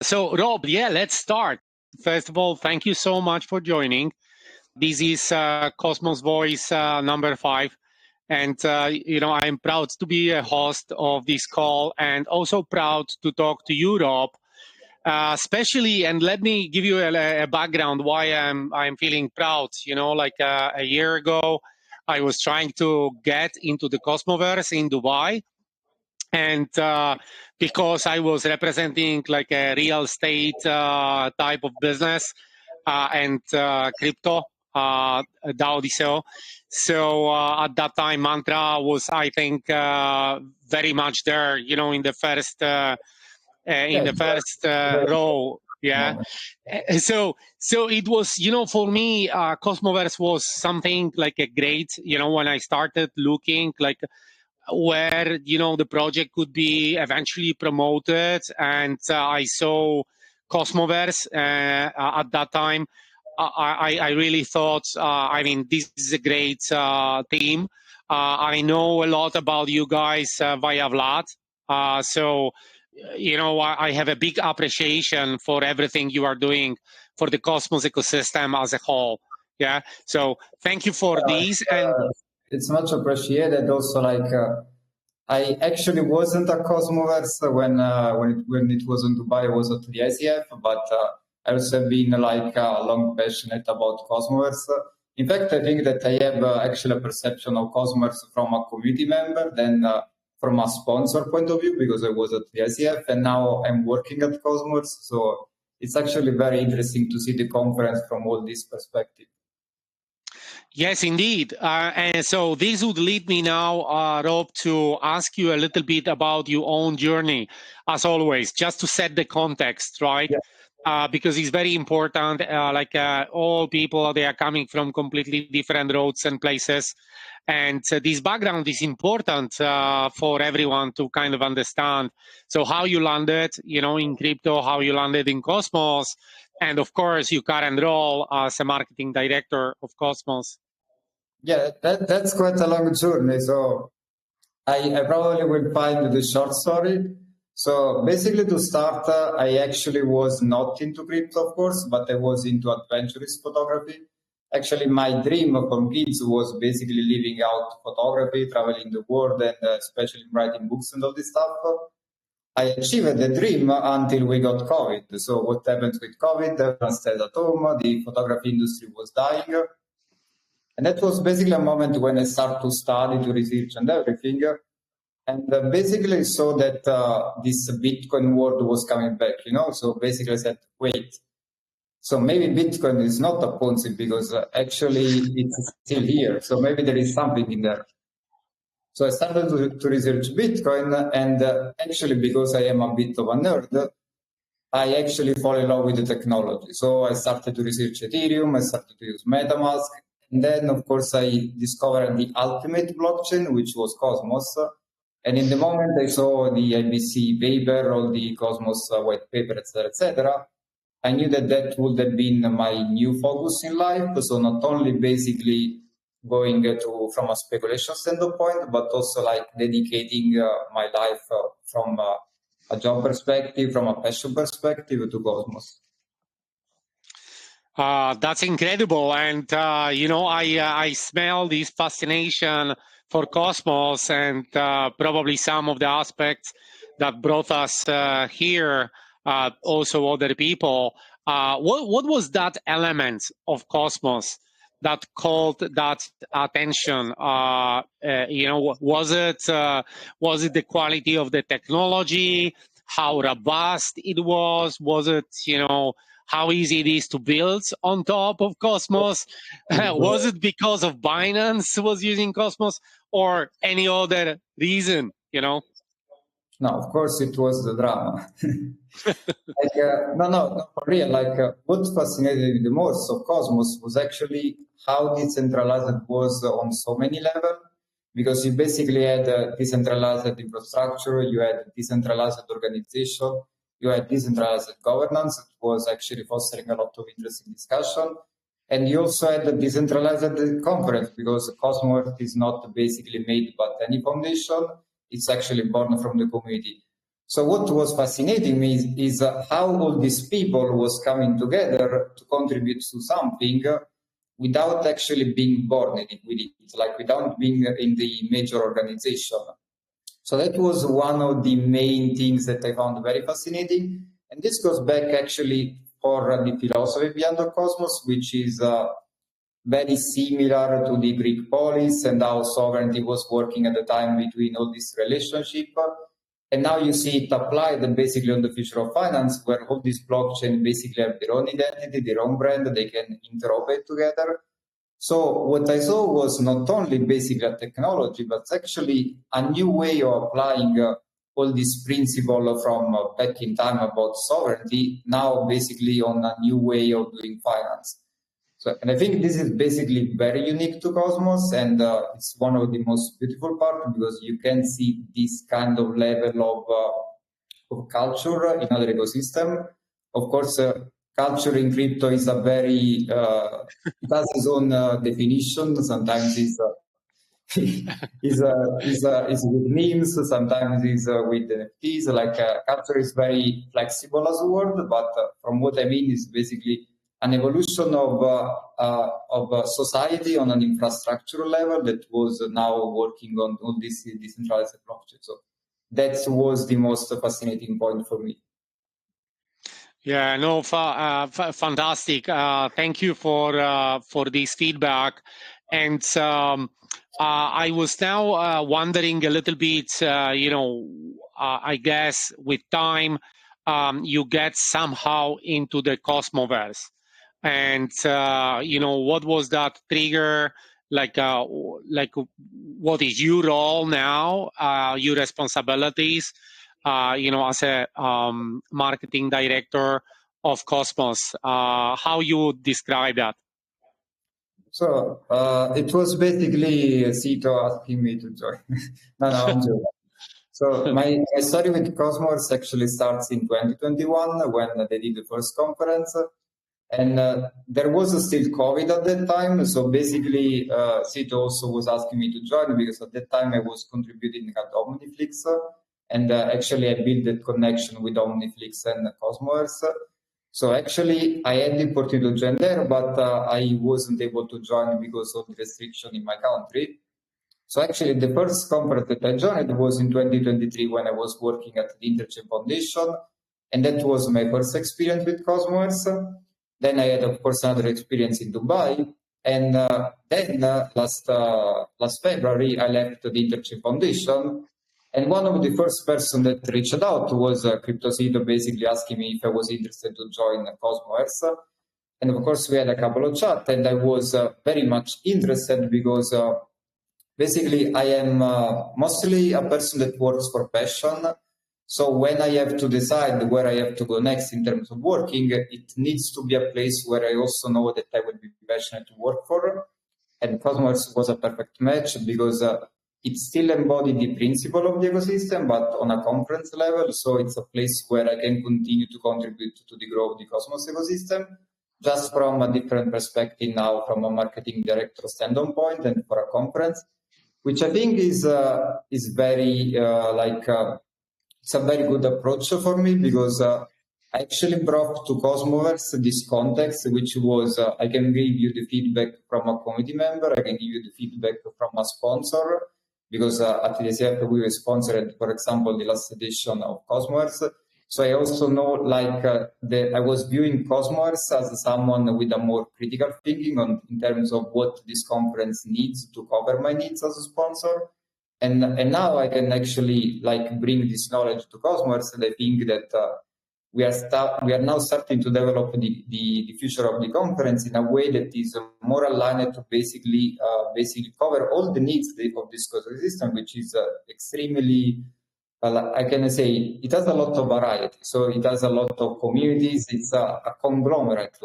So Rob, yeah, let's start. First of all, thank you so much for joining. This is Cosmos Voice number 5. And, I'm proud to be a host of this call and also proud to talk to you, Rob, especially, and let me give you a background why I'm feeling proud. A year ago, I was trying to get into the Cosmoverse in Dubai. And because I was representing like a real estate type of business and crypto, DAODISEO. So at that time, Mantra was, I think, very much there, in the first row. Yeah. So it was, for me, Cosmoverse was something like a great, when I started looking like where the project could be eventually promoted, and I saw Cosmoverse at that time. I really thought, this is a great team. I know a lot about you guys via Vlad, so I have a big appreciation for everything you are doing for the Cosmos ecosystem as a whole. Yeah, so thank you for these. And it's much appreciated. Also, I actually wasn't a Cosmoverse when it was in Dubai. I was at the ICF, but I also have been long passionate about Cosmoverse. In fact, I think that I have actually a perception of Cosmoverse from a community member than from a sponsor point of view, because I was at the ICF and now I'm working at Cosmoverse. So it's actually very interesting to see the conference from all these perspectives. Yes, indeed. And so this would lead me now, Rob, to ask you a little bit about your own journey, as always, just to set the context, right? Yeah. Because it's very important, all people, they are coming from completely different roads and places. And this background is important for everyone to kind of understand. So how you landed, in crypto, how you landed in Cosmos, and of course, your current role as a marketing director of Cosmos. Yeah, that's quite a long journey. So I probably will find the short story. So basically to start, I actually was not into crypto, of course, but I was into adventurous photography. Actually, my dream from kids was basically living out photography, traveling the world, and especially writing books and all this stuff. I achieved the dream until we got COVID. So what happened with COVID? Everyone stayed at home, the photography industry was dying. And that was basically a moment when I started to study, to research and everything. And basically saw that this Bitcoin world was coming back, So basically I said, wait, so maybe Bitcoin is not a Ponzi because actually it's still here. So maybe there is something in there. So I started to research Bitcoin, and actually because I am a bit of a nerd, I actually fall in love with the technology. So I started to research Ethereum, I started to use MetaMask, and then of course I discovered the ultimate blockchain, which was Cosmos. And in the moment I saw the IBC paper, all the Cosmos white paper, etc., I knew that that would have been my new focus in life. So not only basically going to from a speculation standpoint, but also dedicating my life from a job perspective, from a passion perspective to Cosmos. That's incredible. And, I smell this fascination for Cosmos and probably some of the aspects that brought us here, also other people. What was that element of Cosmos that called that attention? Was it the quality of the technology, how robust it was? Was it, how easy it is to build on top of Cosmos? Was it because of Binance was using Cosmos or any other reason, No, of course it was the drama. No, for real. What fascinated me the most of Cosmos was actually how decentralized it was on so many levels. Because you basically had a decentralized infrastructure, you had a decentralized organization, you had decentralized governance. It was actually fostering a lot of interesting discussion. And you also had a decentralized conference, because Cosmos is not basically made by any foundation. It's actually born from the community. So what was fascinating me is how all these people was coming together to contribute to something without actually being born with it, like without being in the major organization. So that was one of the main things that I found very fascinating. And this goes back actually for the philosophy behind the Cosmos, which is very similar to the Greek polis and how sovereignty was working at the time between all this relationship. And now you see it applied basically on the future of finance, where all these blockchain basically have their own identity, their own brand, they can interoperate together. So what I saw was not only basically a technology, but actually a new way of applying all this principle from back in time about sovereignty, now basically on a new way of doing finance. So, and I think this is basically very unique to Cosmos, and it's one of the most beautiful parts because you can see this kind of level of culture in other ecosystem. Of course, culture in crypto is a very it has its own definition. Sometimes it's is with memes. Sometimes it's with NFTs. Like culture is very flexible as a word, but from what I mean is basically an evolution of society on an infrastructural level that was now working on all this decentralized blockchain. So that was the most fascinating point for me. Yeah, no, fantastic. Thank you for this feedback. And I was now wondering a little bit, I guess with time, you get somehow into the Cosmoverse. And, what was that trigger? Like what is your role now, your responsibilities, as a marketing director of Cosmos? How you describe that? So it was basically Sito asking me to join. No, I'm joking. So my story with Cosmos actually starts in 2021 when they did the first conference. And there was still COVID at that time. So basically, Sito also was asking me to join because at that time I was contributing at Omniflix. And actually, I built that connection with Omniflix and Cosmoverse. So actually, I had the opportunity to join there, but I wasn't able to join because of the restriction in my country. So actually, the first conference that I joined was in 2023 when I was working at the Interchain Foundation. And that was my first experience with Cosmos. Then I had, of course, another experience in Dubai. And then last February, I left the Interchain Foundation. And one of the first person that reached out was CryptoCito, basically asking me if I was interested to join Cosmoverse. And of course, we had a couple of chats, and I was very much interested because basically I am mostly a person that works for passion. So when I have to decide where I have to go next in terms of working, it needs to be a place where I also know that I will be passionate to work for. And Cosmos was a perfect match because it still embodied the principle of the ecosystem, but on a conference level. So it's a place where I can continue to contribute to the growth of the Cosmos ecosystem, just from a different perspective now, from a marketing director standpoint and for a conference, which I think is very it's a very good approach for me because I actually brought to Cosmoverse this context, which was I can give you the feedback from a community member, I can give you the feedback from a sponsor, because at DAODISEO we were sponsored, for example, the last edition of Cosmoverse. So I also know I was viewing Cosmoverse as someone with a more critical thinking in terms of what this conference needs to cover my needs as a sponsor. And now I can actually bring this knowledge to Cosmos, and I think that we are now starting to develop the future of the conference in a way that is more aligned to basically cover all the needs of this ecosystem, which is extremely, I can say, it has a lot of variety. So it has a lot of communities. It's a conglomerate.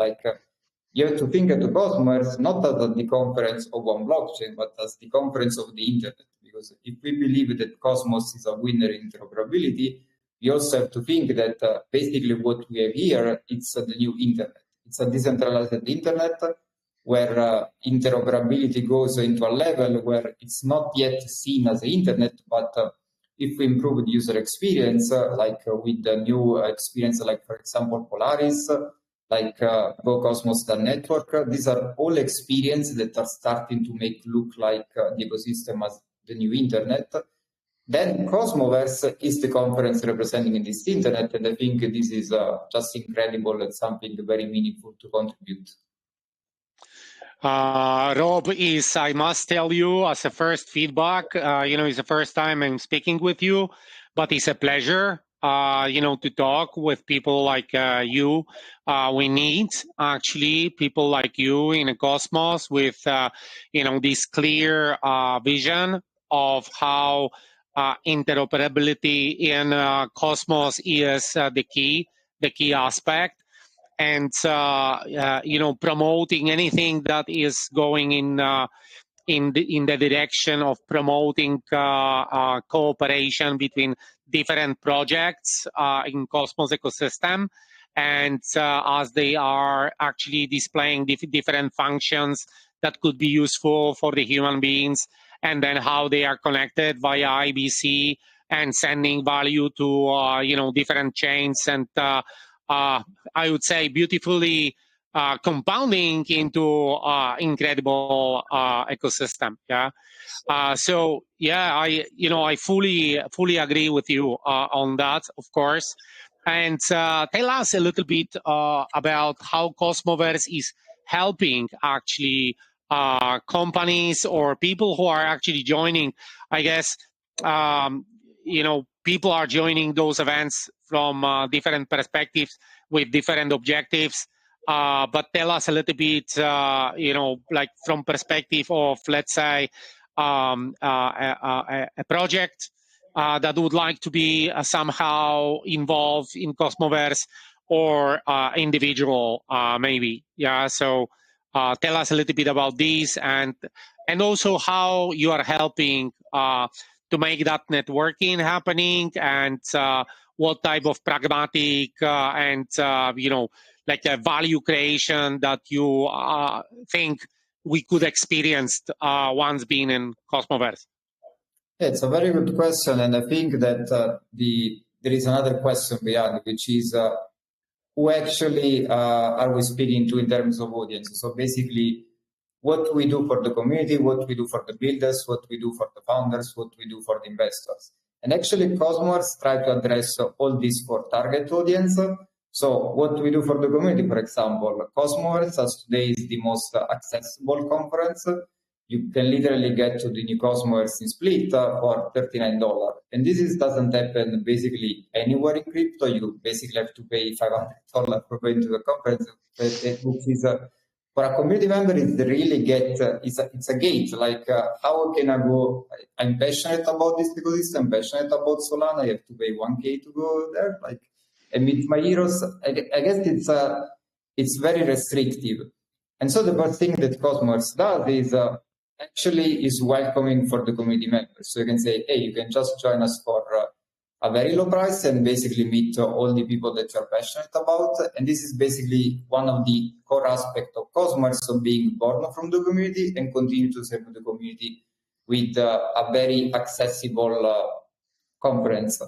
You have to think of the Cosmos not as the conference of one blockchain, but as the conference of the internet. Because if we believe that Cosmos is a winner in interoperability, we also have to think that basically what we have here, it's the new internet. It's a decentralized internet where interoperability goes into a level where it's not yet seen as the internet, but if we improve the user experience, with the new experience, like for example, Polaris, like Go Cosmos the network, these are all experiences that are starting to make look like the ecosystem as the new internet. Then Cosmoverse is the conference representing this internet, and I think this is just incredible and something very meaningful to contribute. Rob, I must tell you, as a first feedback, it's the first time I'm speaking with you, but it's a pleasure, to talk with people like you. We need actually people like you in a Cosmos with, this clear vision of how interoperability in Cosmos is the key aspect. And promoting anything that is going in the direction of promoting cooperation between different projects in Cosmos ecosystem, and as they are actually displaying different functions that could be useful for the human beings, and then how they are connected via IBC and sending value to different chains, and I would say beautifully compounding into incredible ecosystem. Yeah. So yeah, I fully agree with you on that, of course. And tell us a little bit about how Cosmoverse is helping actually companies or people who are actually joining. I guess people are joining those events from different perspectives with different objectives. But tell us a little bit, like from perspective of, let's say, a project that would like to be somehow involved in Cosmoverse, or individual maybe. Yeah. So tell us a little bit about this, and also how you are helping to make that networking happening, and what type of pragmatic and like a value creation that you think we could experience once being in Cosmoverse. Yeah, it's a very good question, and I think that there is another question beyond, which is who actually are we speaking to in terms of audience? So basically, what we do for the community, what we do for the builders, what we do for the founders, what we do for the investors. And actually, Cosmoverse try to address all these for target audience. So what we do for the community, for example, Cosmoverse as today is the most accessible conference. You can literally get to the new Cosmoverse in Split for $39. And this doesn't happen basically anywhere in crypto. You basically have to pay $500 for going to the conference, which is for a community member, it's really it's a gate. Like, how can I go? I'm passionate about this ecosystem, I'm passionate about Solana. I have to pay $1K to go there. Like, and meet my heroes. I guess it's very restrictive. And so the first thing that Cosmoverse does is actually is welcoming for the community members. So you can say, hey, you can just join us for a very low price and basically meet all the people that you're passionate about. And this is basically one of the core aspects of Cosmoverse, so being born from the community and continue to serve the community with a very accessible conference.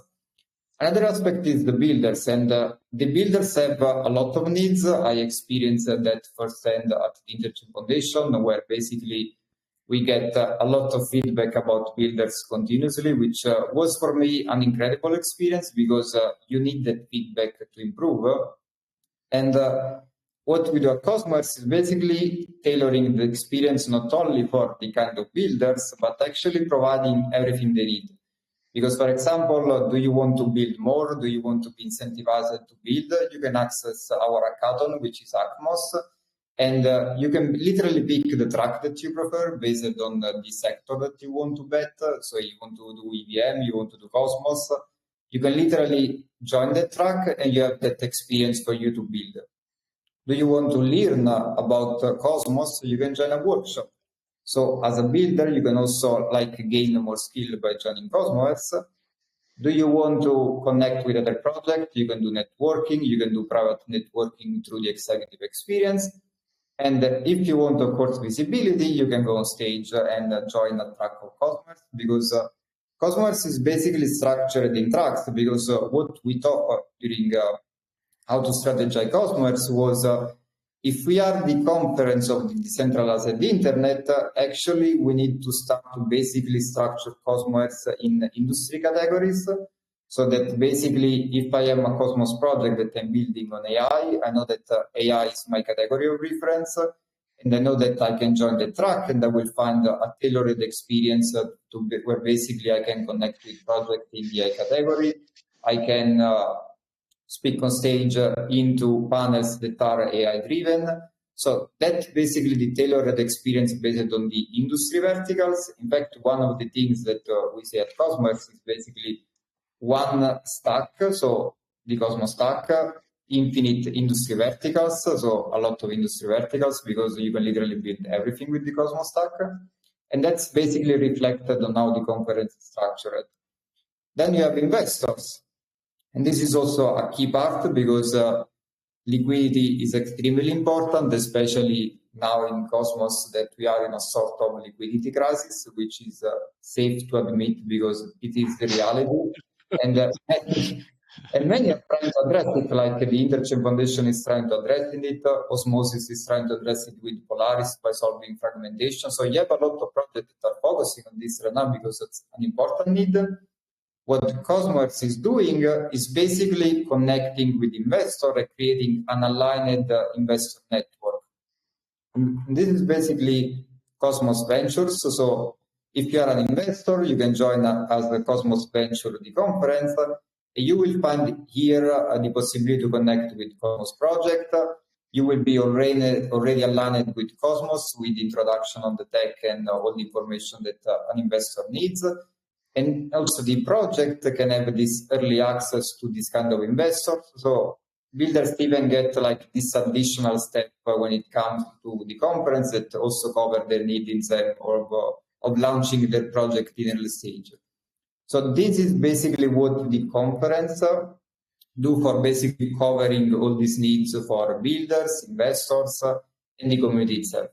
Another aspect is the builders, and the builders have a lot of needs. I experienced that firsthand at the Interchain Foundation, where basically we get a lot of feedback about builders continuously, which was for me an incredible experience because you need that feedback to improve. And what we do at Cosmoverse is basically tailoring the experience not only for the kind of builders, but actually providing everything they need. Because, for example, do you want to build more? Do you want to be incentivized to build? You can access our hackathon, which is ACMOS, and you can literally pick the track that you prefer based on the sector that you want to bet. So you want to do EVM, you want to do Cosmos. You can literally join that track and you have that experience for you to build. Do you want to learn about Cosmos? You can join a workshop. So as a builder, you can also gain more skill by joining Cosmoverse. Do you want to connect with other projects? You can do networking. You can do private networking through the executive experience. And if you want, of course, visibility, you can go on stage and join a track of Cosmoverse, because Cosmoverse is basically structured in tracks because what we talked during how to strategize Cosmoverse was if we are the conference of the decentralized internet, actually we need to start to basically structure Cosmoverse in industry categories. So that basically, if I am a Cosmos project that I'm building on AI, I know that AI is my category of reference, and I know that I can join the track and I will find a tailored experience where basically I can connect with projects in the AI category. I can speak on stage into panels that are AI driven. So that's basically the tailored experience based on the industry verticals. In fact, one of the things that we say at Cosmos is basically one stack, so the Cosmos stack, infinite industry verticals, so a lot of industry verticals because you can literally build everything with the Cosmos stack. And that's basically reflected on how the conference is structured. Then you have investors. And this is also a key part because liquidity is extremely important, especially now in Cosmos that we are in a sort of liquidity crisis, which is safe to admit because it is the reality. And many are trying to address it, like the Interchain Foundation is trying to address it, Osmosis is trying to address it with Polaris by solving fragmentation. So you have a lot of projects that are focusing on this right now because it's an important need. What Cosmoverse is doing is basically connecting with investors and creating an aligned investor network. And this is basically Cosmos Ventures. So if you are an investor, you can join as the Cosmos Venture the conference. You will find here the possibility to connect with Cosmos project. You will be already aligned with Cosmos with introduction on the tech and all the information that an investor needs. And also the project can have this early access to this kind of investors. So builders even get like this additional step when it comes to the conference that also cover their needs inside of launching their project in early stage. So this is basically what the conference do for basically covering all these needs for builders, investors, and the community itself.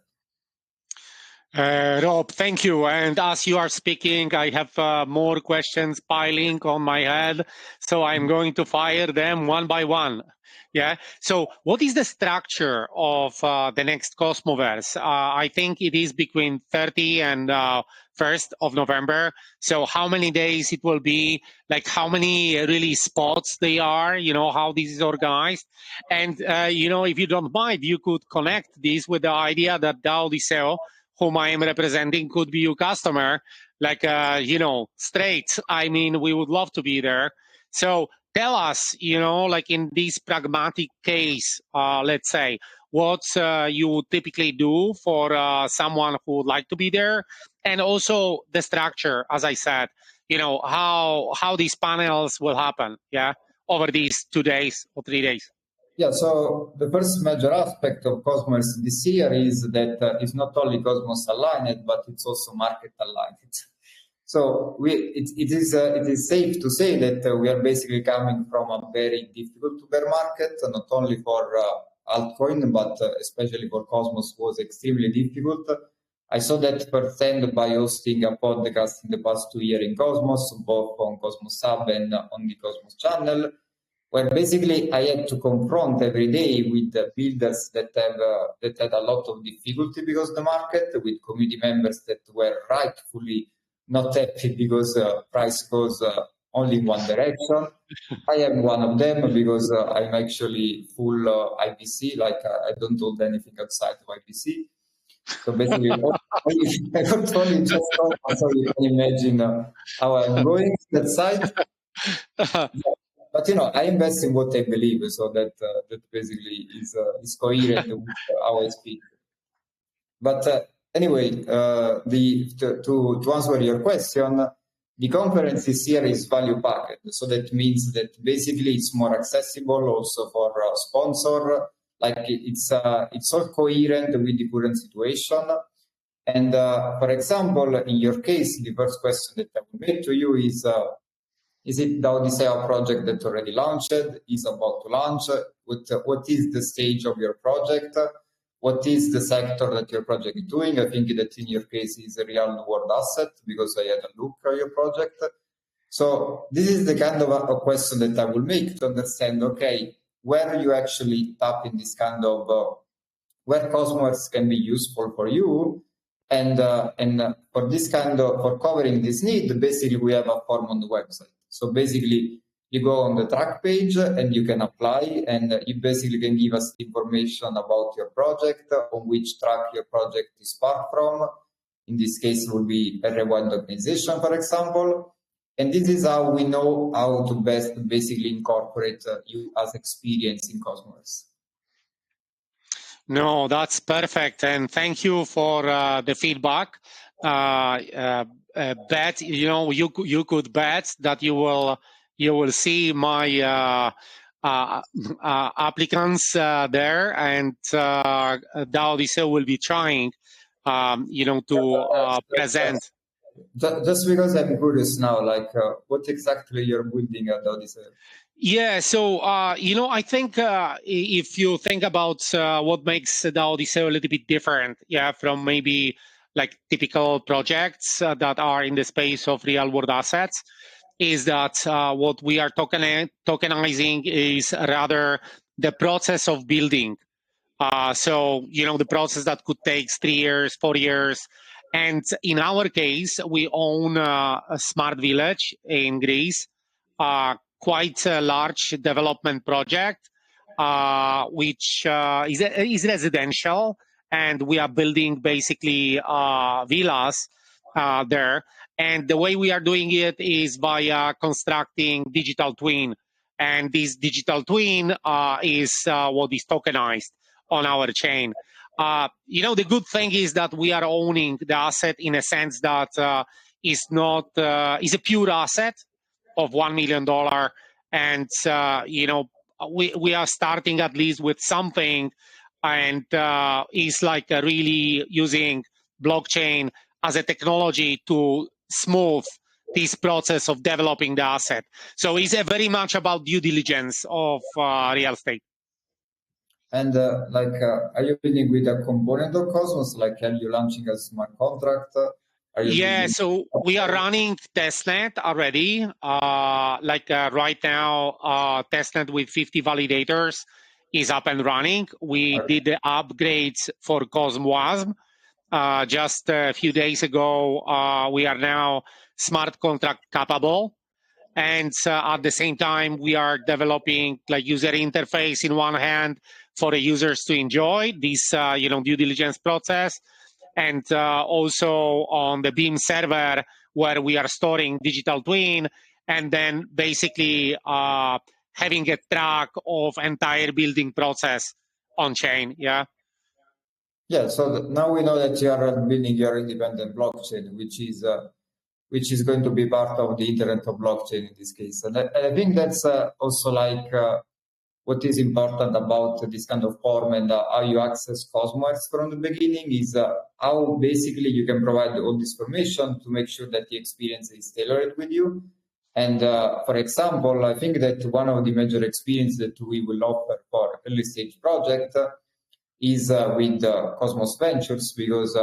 Rob, thank you. And as you are speaking, I have more questions piling on my head. So I'm going to fire them one by one. Yeah. So what is the structure of the next Cosmoverse? I think it is between 30 and 1st of November. So how many days it will be, like how many really spots they are, how this is organized. And, if you don't mind, you could connect this with the idea that DAODISEO, whom I am representing, could be your customer, like, straight. I mean, we would love to be there. So tell us, like in this pragmatic case, let's say, what you would typically do for someone who would like to be there, and also the structure, as I said, how these panels will happen, over these 2 days or 3 days. Yeah, so the first major aspect of Cosmos this year is that it's not only Cosmos aligned, but it's also market aligned. So it is safe to say that we are basically coming from a very difficult to bear market, not only for altcoin, but especially for Cosmos was extremely difficult. I saw that firsthand by hosting a podcast in the past 2 years in Cosmos, both on Cosmos Hub and on the Cosmos channel, where basically I had to confront every day with the builders that had a lot of difficulty because of the market, with community members that were rightfully not happy because price goes only in one direction. I am one of them because I'm actually full IBC, like I don't hold anything outside of IBC. So basically, I got only just so you can imagine how I'm going that side. But I invest in what I believe, so that basically is coherent with how I speak. But anyway, to answer your question, the conference this year is value packed, so that means that basically it's more accessible also for sponsor. Like it's all coherent with the current situation. And for example, in your case, the first question that I will make to you is it DAODISEO project that already launched, is about to launch? What is the stage of your project? what is the sector that your project is doing. I think that in your case is a real world asset because I had a look at your project. So this is the kind of a question that I will make to understand, okay, where you actually tap in this kind of, where Cosmoverse can be useful for you. And for this kind of, for covering this need, basically we have a form on the website. So basically you go on the track page and you can apply, and you basically can give us information about your project, on which track your project is part from. In this case, it will be a rewind organization, for example. And this is how we know how to best basically incorporate you as experience in Cosmoverse. No, that's perfect, and thank you for the feedback. Bet, you know, you could bet that you will see my applicants there, and DAODISEO will be trying, you know, to present. Just because I'm curious now, like what exactly you're building at DAODISEO? Yeah, so you know, I think if you think about what makes DAODISEO a little bit different, yeah, from maybe like typical projects that are in the space of real world assets, is that what we are tokenizing is rather the process of building. So, you know, the process that could take 3 years, 4 years. And in our case, we own a smart village in Greece, quite a large development project, which is residential. And we are building basically villas there. And the way we are doing it is by constructing digital twin. And this digital twin is what is tokenized on our chain. You know, the good thing is that we are owning the asset in a sense that is a pure asset of $1 million, and you know, we are starting at least with something, and is like really using blockchain as a technology to smooth this process of developing the asset. So it's very much about due diligence of real estate. And are you building with a component of Cosmos? Like, are you launching a smart contract? Yeah, so we are running testnet already. Right now, testnet with 50 validators is up and running. We did the upgrades for Cosmoverse just a few days ago. We are now smart contract capable. And at the same time, we are developing like user interface in one hand for the users to enjoy this, you know, due diligence process. And also on the Beam server, where we are storing digital twin, and then basically having a track of entire building process on chain. Yeah. Yeah. So now we know that you are building your independent blockchain, which is going to be part of the Internet of Blockchain in this case. And I think that's also like what is important about this kind of form and how you access Cosmoverse from the beginning is how basically you can provide all this information to make sure that the experience is tailored with you. And for example, I think that one of the major experiences that we will offer for early stage project is with Cosmos Ventures, because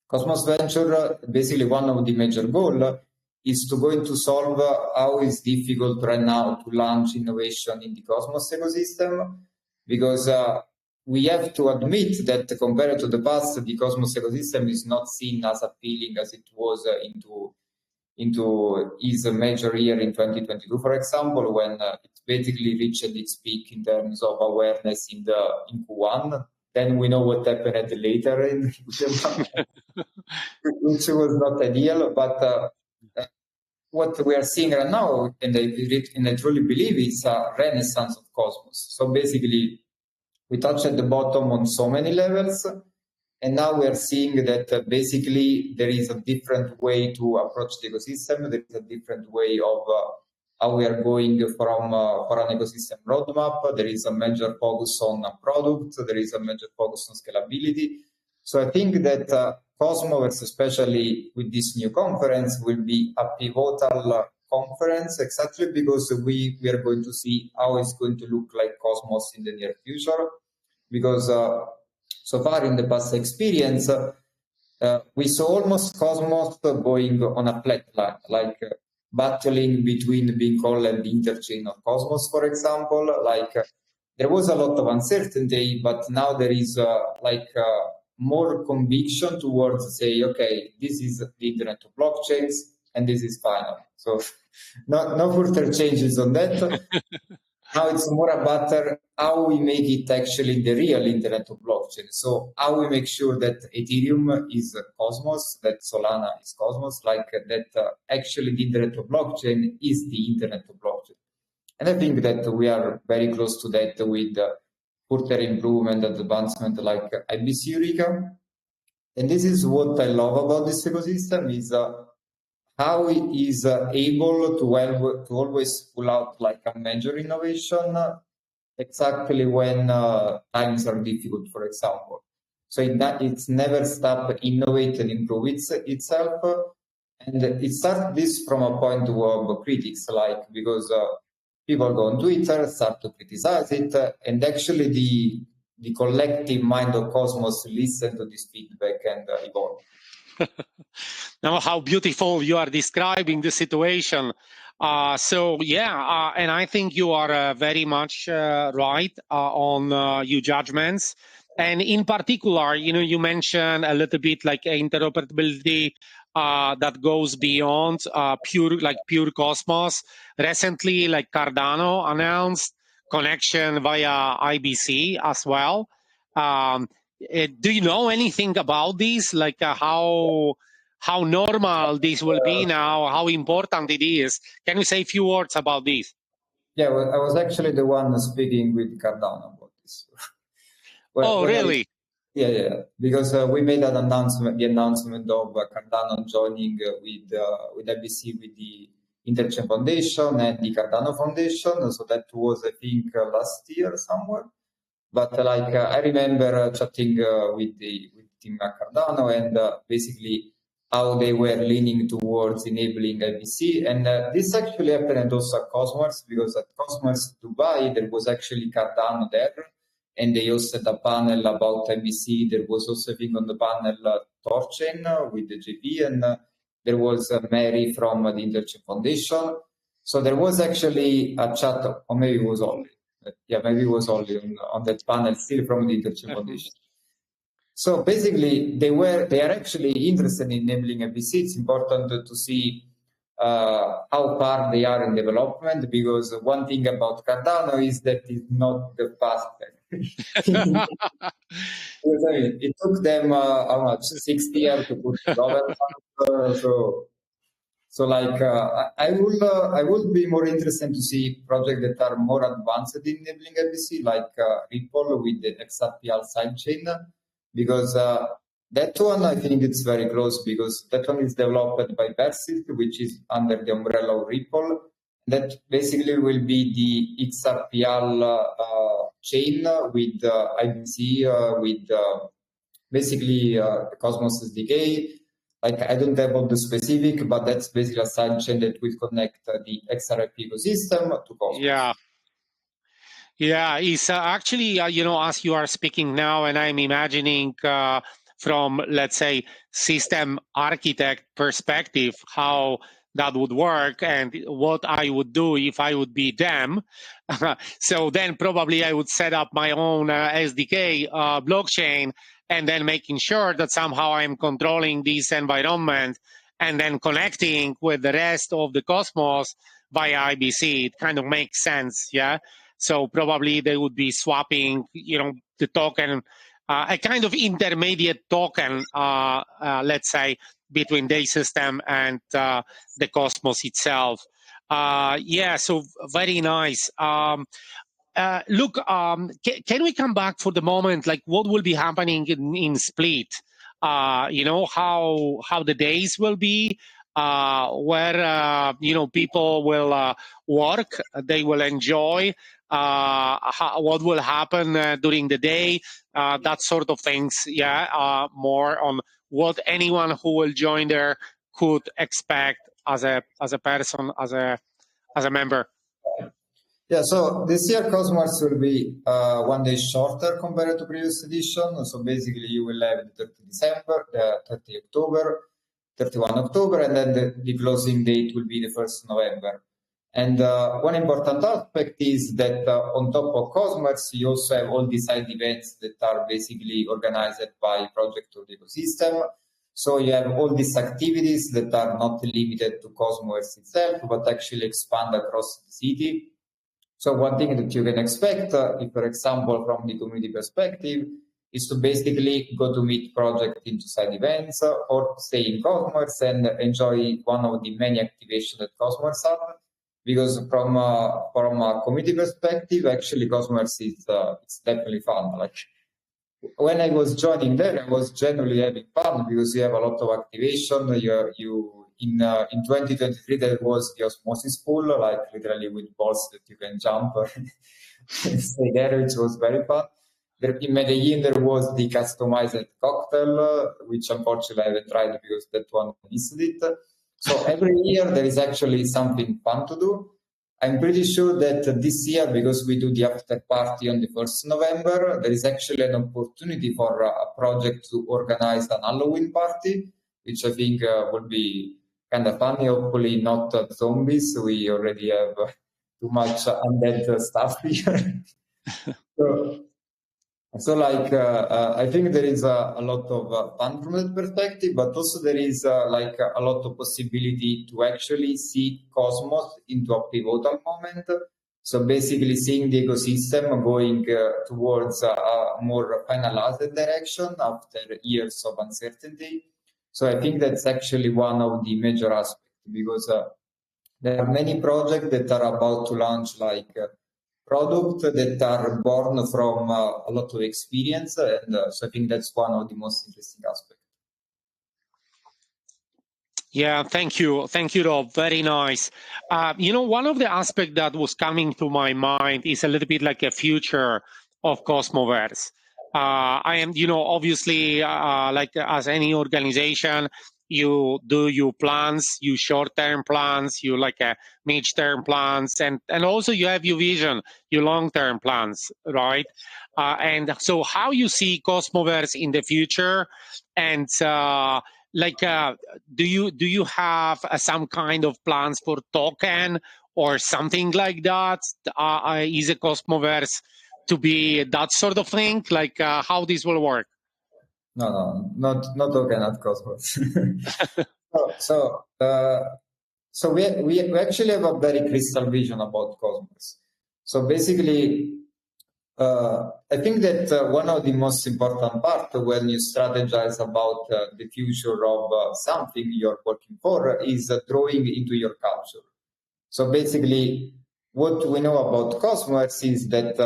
Cosmos Venture, basically one of the major goals is to going to solve how it's difficult right now to launch innovation in the Cosmos ecosystem, because we have to admit that compared to the past, the Cosmos ecosystem is not seen as appealing as it was into its major year in 2022, for example, when it basically reached its peak in terms of awareness in Q1. Then we know what happened later in which was not ideal, but what we are seeing right now, and I truly believe it's a renaissance of Cosmos. So basically, we touched at the bottom on so many levels, and now we are seeing that basically there is a different way to approach the ecosystem. There is a different way of how we are going from for an ecosystem roadmap. There is a major focus on a product. There is a major focus on scalability. So I think that Cosmoverse, especially with this new conference, will be a pivotal conference, exactly because we are going to see how it's going to look like Cosmos in the near future. Because so far in the past experience, we saw almost Cosmos going on a flat line, like battling between Bincall and the Interchain of Cosmos, for example. Like there was a lot of uncertainty, but now there is more conviction towards say, okay, this is the internet of blockchains and this is final. So no further changes on that. Now it's more about how we make it actually the real internet of blockchain. So how we make sure that Ethereum is Cosmos, that Solana is Cosmos, like that actually the internet of blockchain is the internet of blockchain. And I think that we are very close to that with further improvement and advancement like IBC Eureka. And this is what I love about this ecosystem is how it is able to always pull out like a major innovation exactly when times are difficult, for example. So it's never stop innovate and improve itself. And it starts this from a point of critics, like because people go on Twitter, start to criticize it, and actually the collective mind of Cosmos listen to this feedback and evolve. Now, how beautiful you are describing the situation. And I think you are very much right on your judgments. And in particular, you mentioned a little bit like interoperability that goes beyond pure Cosmos. Recently, like Cardano announced connection via IBC as well. Do you know anything about this? Like how normal this will be now, how important it is? Can you say a few words about this? Yeah, well, I was actually the one speaking with Cardano about this. Really? Yeah, because we made the announcement of Cardano joining with IBC, with the Interchain Foundation and the Cardano Foundation. So that was, I think, last year somewhere. But I remember chatting with Team Cardano and basically how they were leaning towards enabling IBC. And this actually happened also at Cosmos, because at Cosmos Dubai, there was actually Cardano there. And they hosted a panel about IBC. There was also a thing on the panel Torchain with the JP, and there was Mary from the Interchain Foundation. So there was actually a chat, or maybe it was only. Maybe it was only on that panel, still from the Interchain Foundation. So basically, they are actually interested in enabling IBC. It's important to see how far they are in development, because one thing about Cardano is that it's not the fastest. Because, I mean, it took them how much, 6 years to put government. I would be more interested to see projects that are more advanced in enabling IBC, like Ripple with the XRPL sidechain, because that one I think it's very close, because that one is developed by Persist, which is under the umbrella of Ripple. That basically will be the XRPL chain with IBC, with basically the Cosmos SDK. I don't have all the specific, but that's basically a sidechain that will connect the XRP ecosystem to Cosmos. Yeah, it's actually, as you are speaking now, and I'm imagining from, let's say, system architect perspective, how that would work and what I would do if I would be them. So then probably I would set up my own SDK blockchain, and then making sure that somehow I'm controlling this environment and then connecting with the rest of the Cosmos via IBC. It kind of makes sense, yeah? So probably they would be swapping, the token, a kind of intermediate token, let's say, between their system and the Cosmos itself. So very nice. Look, can we come back for the moment? Like, what will be happening in Split? How the days will be, where people will work, they will enjoy. What will happen during the day? That sort of things. More on what anyone who will join there could expect as a person, as a member. Yeah, so this year Cosmoverse will be 1 day shorter compared to previous edition. So basically you will have the 30 December, the 30 October, 31 October, and then the closing date will be the 1st November. And one important aspect is that on top of Cosmoverse, you also have all the side events that are basically organized by project or the ecosystem. So you have all these activities that are not limited to Cosmoverse itself, but actually expand across the city. So one thing that you can expect, if, for example, from the community perspective, is to basically go to meet project into side events or stay in Cosmoverse and enjoy one of the many activations that Cosmoverse have. Because from a community perspective, actually Cosmoverse is it's definitely fun. Like when I was joining there, I was generally having fun because you have a lot of activation. In 2023 there was the osmosis pool, like literally with balls that you can jump and stay there, which was very fun. In Medellin there was the customized cocktail, which unfortunately I haven't tried because that one missed it. So every year there is actually something fun to do. I'm pretty sure that this year, because we do the after party on the 1st November, there is actually an opportunity for a project to organize an Halloween party, which I think would be kind of funny. Hopefully not zombies. We already have too much undead stuff here. So like, I think there is a lot of fun from that perspective, but also there is like a lot of possibility to actually see Cosmos into a pivotal moment. So basically seeing the ecosystem going towards a more finalized direction after years of uncertainty. So I think that's actually one of the major aspects, because there are many projects that are about to launch like products that are born from a lot of experience, and so I think that's one of the most interesting aspects. Yeah, thank you, Rob. Very nice. One of the aspects that was coming to my mind is a little bit like a future of Cosmoverse. I am, obviously, like as any organization, you do your plans, you short-term plans, you like mid-term plans, and also you have your vision, your long-term plans, right? And so how you see Cosmoverse in the future, and do you have some kind of plans for token or something like that? Is a Cosmoverse to be that sort of thing? Like how this will work? No, not token, not Cosmos. So we actually have a very crystal vision about Cosmos. So basically, I think that one of the most important parts when you strategize about the future of something you're working for is drawing into your culture. So basically, what we know about Cosmos is that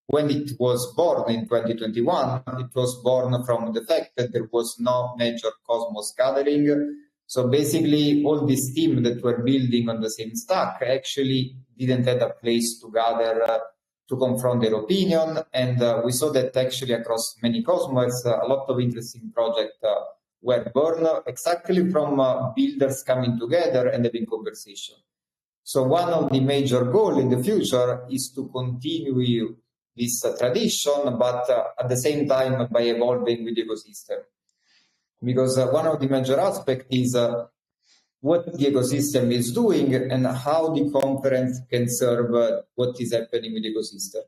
when it was born in 2021, it was born from the fact that there was no major Cosmos gathering. So basically, all this team that were building on the same stack actually didn't have a place to gather to confront their opinion, and we saw that actually across many Cosmos, a lot of interesting projects were born exactly from builders coming together and having conversation. So one of the major goals in the future is to continue this tradition, but at the same time by evolving with the ecosystem. Because one of the major aspects is what the ecosystem is doing and how the conference can serve what is happening with the ecosystem.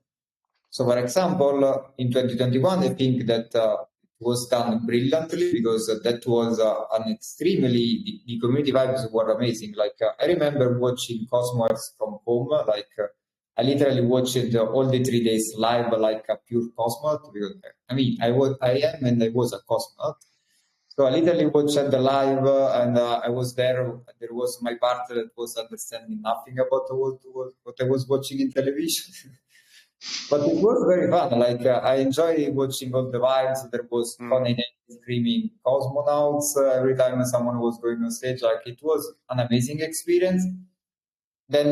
So for example, in 2021, I think that was done brilliantly, because that was an extremely, the community vibes were amazing. Like I remember watching Cosmos from home, like I literally watched all the 3 days live like a pure Cosmonaut. I mean, I am and I was a Cosmonaut. So I literally watched the live and I was there. There was my partner that was understanding nothing about what I was watching in television. But it was very fun. Like I enjoy watching all the vibes. There was funny screaming cosmonauts every time someone was going on stage. Like it was an amazing experience. Then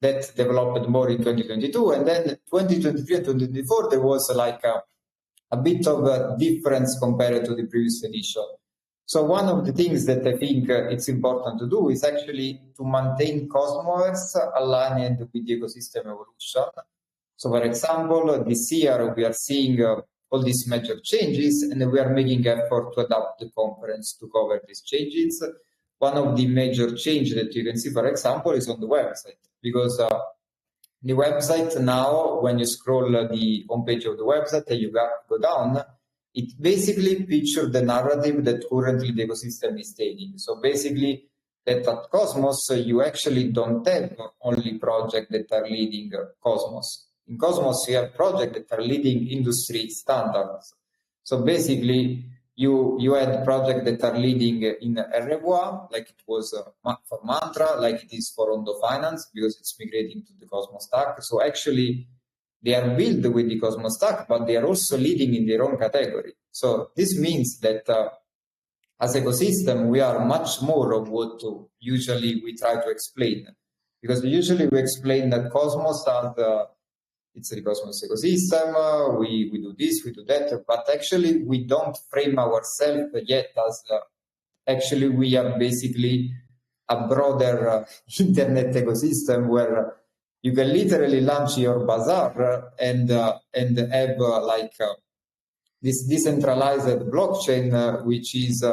that developed more in 2022, and then 2023 and 2024 there was like a bit of a difference compared to the previous edition. So one of the things that I think it's important to do is actually to maintain Cosmoverse aligned with the ecosystem evolution. So for example, this year we are seeing all these major changes, and we are making effort to adapt the conference to cover these changes. One of the major changes that you can see, for example, is on the website, because the website now, when you scroll the homepage of the website and you go down, it basically pictures the narrative that currently the ecosystem is taking. So basically, that at Cosmos, you actually don't have only projects that are leading Cosmos. In Cosmos, you have projects that are leading industry standards. So basically, you had projects that are leading in Revoa, like it was for Mantra, like it is for Ondo Finance, because it's migrating to the Cosmos stack. So actually, they are built with the Cosmos stack, but they are also leading in their own category. So this means that as ecosystem, we are much more of what usually we try to explain. Because usually we explain that Cosmos as it's the Cosmos ecosystem, we do this, we do that, but actually we don't frame ourselves yet as actually we are basically a broader internet ecosystem where you can literally launch your bazaar and have this decentralized blockchain, which is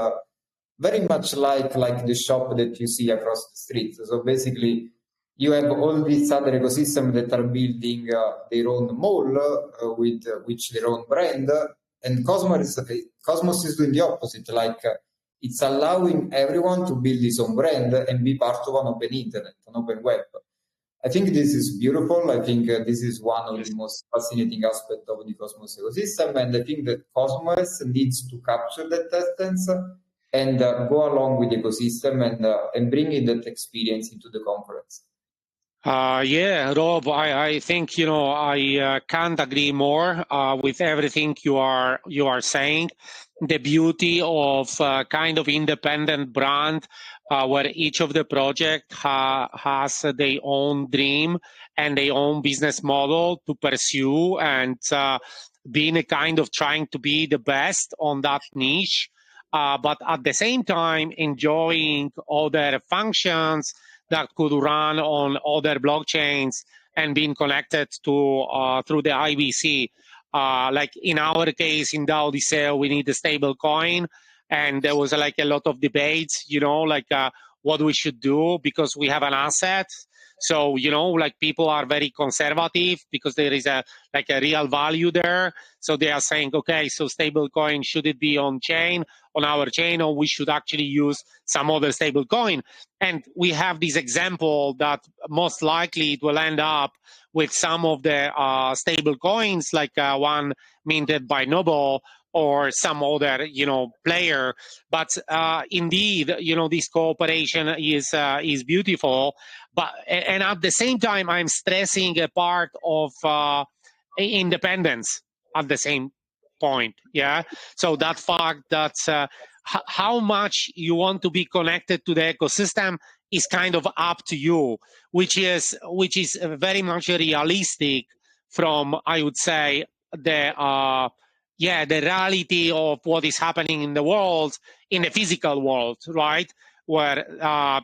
very much like the shop that you see across the street. So basically, you have all these other ecosystems that are building their own mall with their own brand, and Cosmos is doing the opposite. It's allowing everyone to build his own brand and be part of an open internet, an open web. I think this is beautiful. I think this is one of the most fascinating aspects of the Cosmos ecosystem, and I think that Cosmos needs to capture that essence and go along with the ecosystem and bring in that experience into the conference. Yeah, Rob, I think, I can't agree more with everything you are saying. The beauty of kind of independent brand where each of the project has their own dream and their own business model to pursue, and being a kind of trying to be the best on that niche, but at the same time enjoying other functions that could run on other blockchains and being connected to through the IBC. Like in our case, in DAODISEO, we need a stable coin, and there was like a lot of debates, what we should do because we have an asset. So, like people are very conservative because there is a real value there. So they are saying, okay, so stable coin, should it be on chain, on our chain, or we should actually use some other stable coin? And we have this example that most likely it will end up with some of the stable coins, like one minted by Noble or some other, player. But indeed, this cooperation is beautiful. But and at the same time, I'm stressing a part of independence at the same point. Yeah. So that fact that how much you want to be connected to the ecosystem is kind of up to you, which is very much realistic from, I would say, the the reality of what is happening in the world, in the physical world, right? Where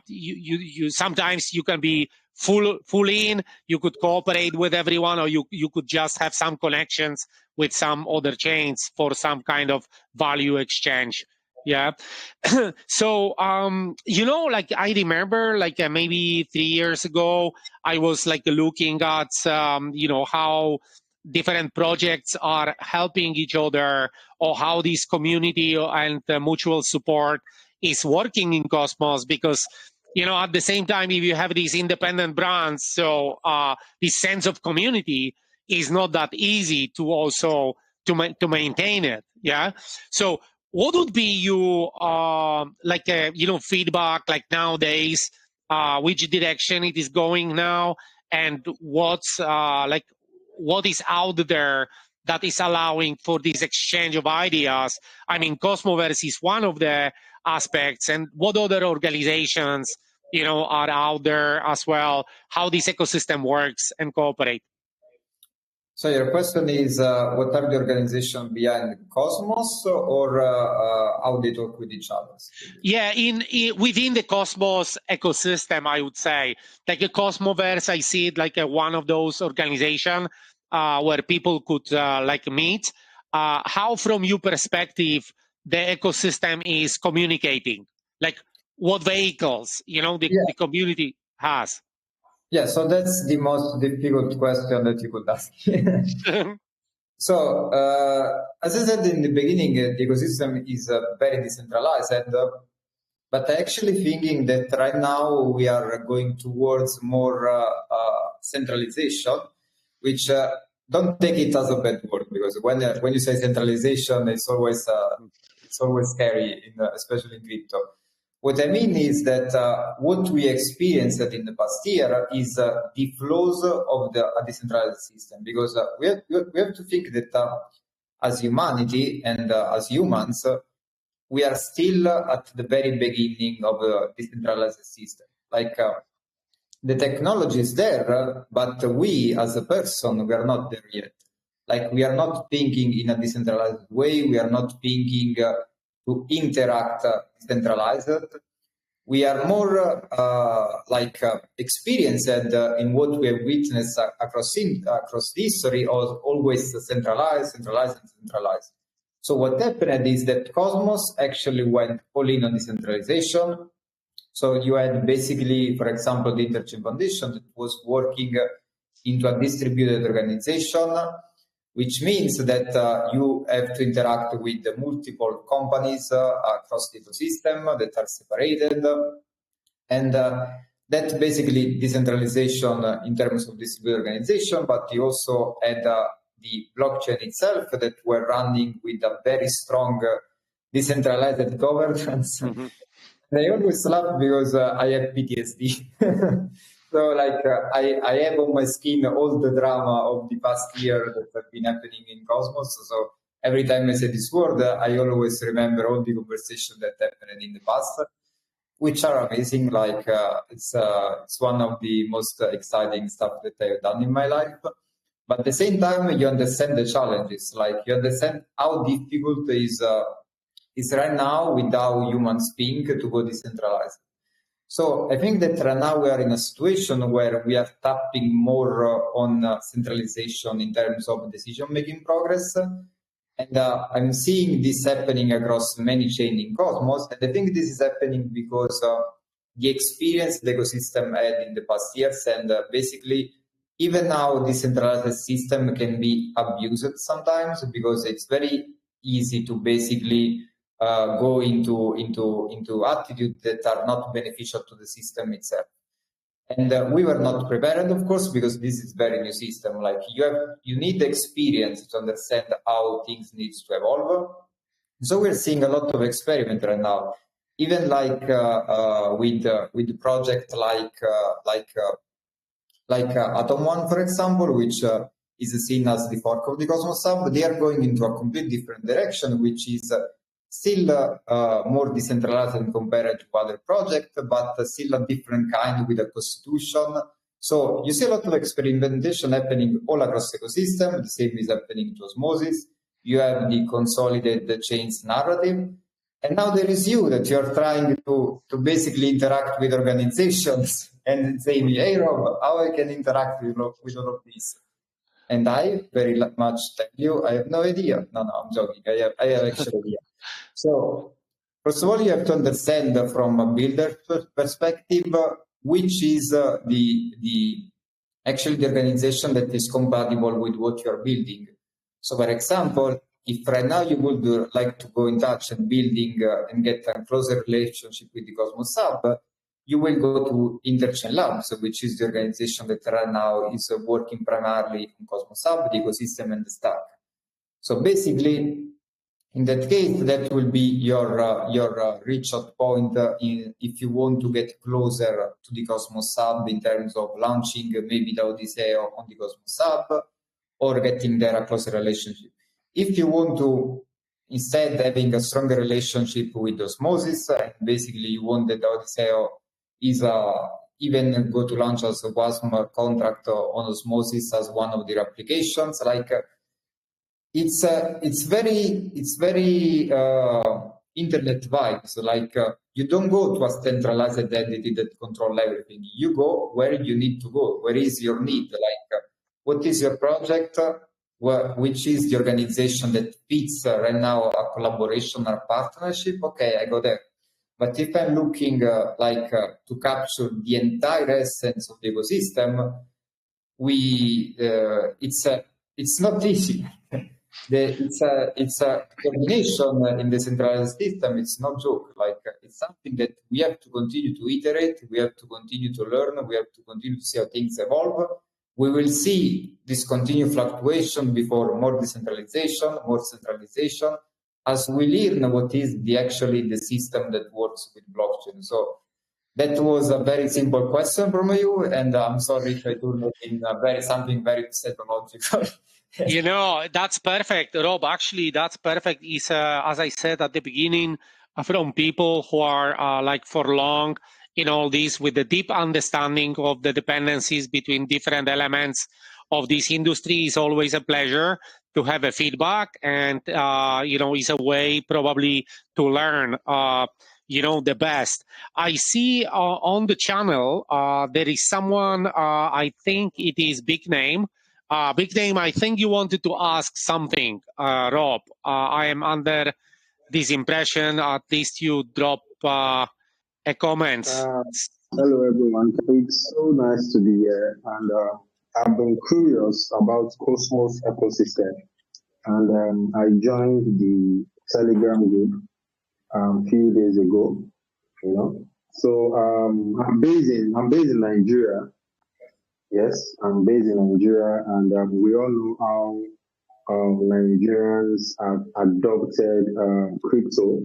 you sometimes you can be full in, you could cooperate with everyone, or you could just have some connections with some other chains for some kind of value exchange. Yeah. So I remember maybe 3 years ago I was looking at how different projects are helping each other, or how this community and mutual support is working in Cosmos. Because at the same time, if you have these independent brands, so this sense of community is not that easy to also to maintain it. Yeah. So what would be your feedback nowadays, which direction it is going now, and what's what is out there that is allowing for this exchange of ideas? I mean, Cosmoverse is one of the aspects, and what other organizations are out there as well, how this ecosystem works and cooperate? So your question is, what are the organizations behind Cosmos, or how they talk with each other? Yeah, within the Cosmos ecosystem, I would say, like a Cosmoverse, I see it like one of those organizations where people could like meet. How, from your perspective, the ecosystem is communicating? Like, what vehicles, the community has? Yeah, so that's the most difficult question that you could ask. So, as I said in the beginning, the ecosystem is very decentralized, but actually thinking that right now we are going towards more centralization, which don't take it as a bad word, because when you say centralization, it's always scary, especially in crypto. What I mean is that what we experienced in the past year is the flows of the decentralized system, because we have to think that as humanity and as humans, we are still at the very beginning of the decentralized system. Like the technology is there, but we as a person, we are not there yet. Like we are not thinking in a decentralized way. We are not thinking to interact decentralized. We are more experienced in what we have witnessed across history, of always centralized. So what happened is that Cosmos actually went all in on decentralization. So you had basically, for example, the Interchain Foundation that was working into a distributed organization, which means that you have to interact with multiple companies across the ecosystem that are separated. And that's basically decentralization in terms of distributed organization, but you also had the blockchain itself that were running with a very strong decentralized governance. Mm-hmm. I always laugh because I have PTSD. So I have on my skin all the drama of the past year that have been happening in Cosmos. So every time I say this word, I always remember all the conversations that happened in the past, which are amazing. Like it's one of the most exciting stuff that I have done in my life. But at the same time, you understand the challenges. Like you understand how difficult it is right now with how humans think to go decentralized. So I think that right now we are in a situation where we are tapping more on centralization in terms of decision-making progress. And I'm seeing this happening across many chains in Cosmos. And I think this is happening because the experience the ecosystem had in the past years, and basically even now decentralized system can be abused sometimes, because it's very easy to basically go into attitudes that are not beneficial to the system itself. And we were not prepared, of course, because this is very new system. Like you need experience to understand how things needs to evolve. So we're seeing a lot of experiment right now, even like with project like Atom One, for example, which is seen as the fork of the Cosmos Hub. They are going into a completely different direction, which is still more decentralized compared to other projects, but still a different kind with a constitution. So you see a lot of experimentation happening all across the ecosystem. The same is happening to Osmosis. You have the consolidated chains narrative. And now there is you that you're trying to basically interact with organizations and say, hey, Rob, how I can interact with all of this? And I very much tell you, I have no idea. No, I'm joking. I have actually idea. So first of all, you have to understand from a builder perspective, which is the organization that is compatible with what you are building. So for example, if right now you would like to go in touch and building and get a closer relationship with the Cosmos Hub, you will go to Interchain Labs, which is the organization that right now is working primarily on Cosmos Hub, the ecosystem, and the stack. So basically, in that case, that will be your reach out point if you want to get closer to the Cosmos Hub in terms of launching maybe DAODISEO on the Cosmos Hub, or getting there a closer relationship. If you want to instead having a stronger relationship with Osmosis, and basically you want that DAODISEO is even go to launch as a WASM contract on Osmosis as one of their applications. Like it's very internet vibes. So like you don't go to a centralized entity that control everything. You go where you need to go. Where is your need? Like what is your project? Which is the organization that fits right now a collaboration or partnership? Okay, I go there. But if I'm looking to capture the entire essence of the ecosystem, it's not easy. It's a combination in the centralized system. It's not joke. Like it's something that we have to continue to iterate. We have to continue to learn. We have to continue to see how things evolve. We will see this continued fluctuation before more decentralization, more centralization, as we learn what is actually the system that works with blockchain. So that was a very simple question from you, and I'm sorry if I do it in something very psychological. You know, that's perfect, Rob. Actually, that's perfect. Is as I said at the beginning, from people who are like for long in all this, with the deep understanding of the dependencies between different elements of this industry. Is always a pleasure to have a feedback, and you know, is a way probably to learn. You know, the best. I see on the channel there is someone. I think it is Big Name. Big Name, I think you wanted to ask something, Rob. I am under this impression, at least you drop a comment. Hello, everyone. It's so nice to be here, and I've been curious about Cosmos ecosystem, and I joined the Telegram group a few days ago. You know, so I'm based in Nigeria. Yes, I'm based in Nigeria, and we all know how Nigerians have adopted crypto.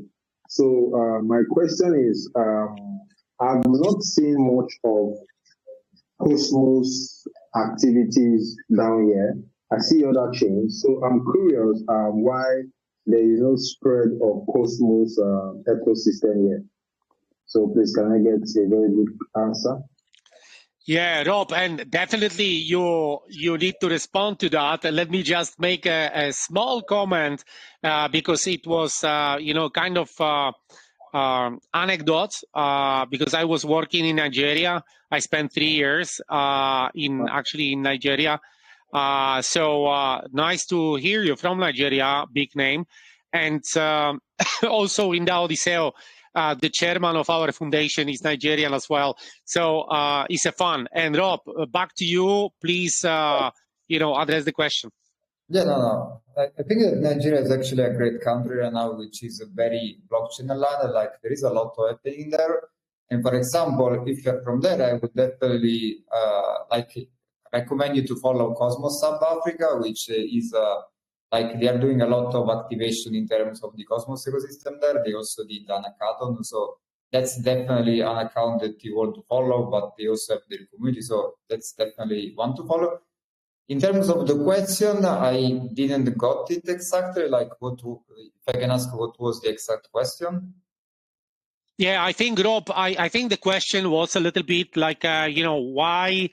So my question is, I've not seen much of Cosmos activities down here. I see other chains, so I'm curious why there is no spread of Cosmos ecosystem here. So please, can I get a very good answer? Yeah, Rob, and definitely you need to respond to that. And let me just make a small comment because it was you know, kind of anecdote because I was working in Nigeria. I spent 3 years in Nigeria. So nice to hear you from Nigeria, Big Name, and also in DAODISEO. The chairman of our foundation is Nigerian as well, so it's a fun. And Rob, back to you, please. You know, address the question. Yeah, no. I think that Nigeria is actually a great country right now, which is very blockchain aligned. Like there is a lot happening there. And for example, if you're from there, I would definitely recommend you to follow Cosmos South Africa, which is like they are doing a lot of activation in terms of the Cosmos ecosystem there. They also did an hackathon, so that's definitely an account that you want to follow. But they also have their community, so that's definitely one to follow. In terms of the question, I didn't got it exactly. Like, if I can ask, what was the exact question? Yeah, I think, Rob, I think the question was a little bit like, you know, why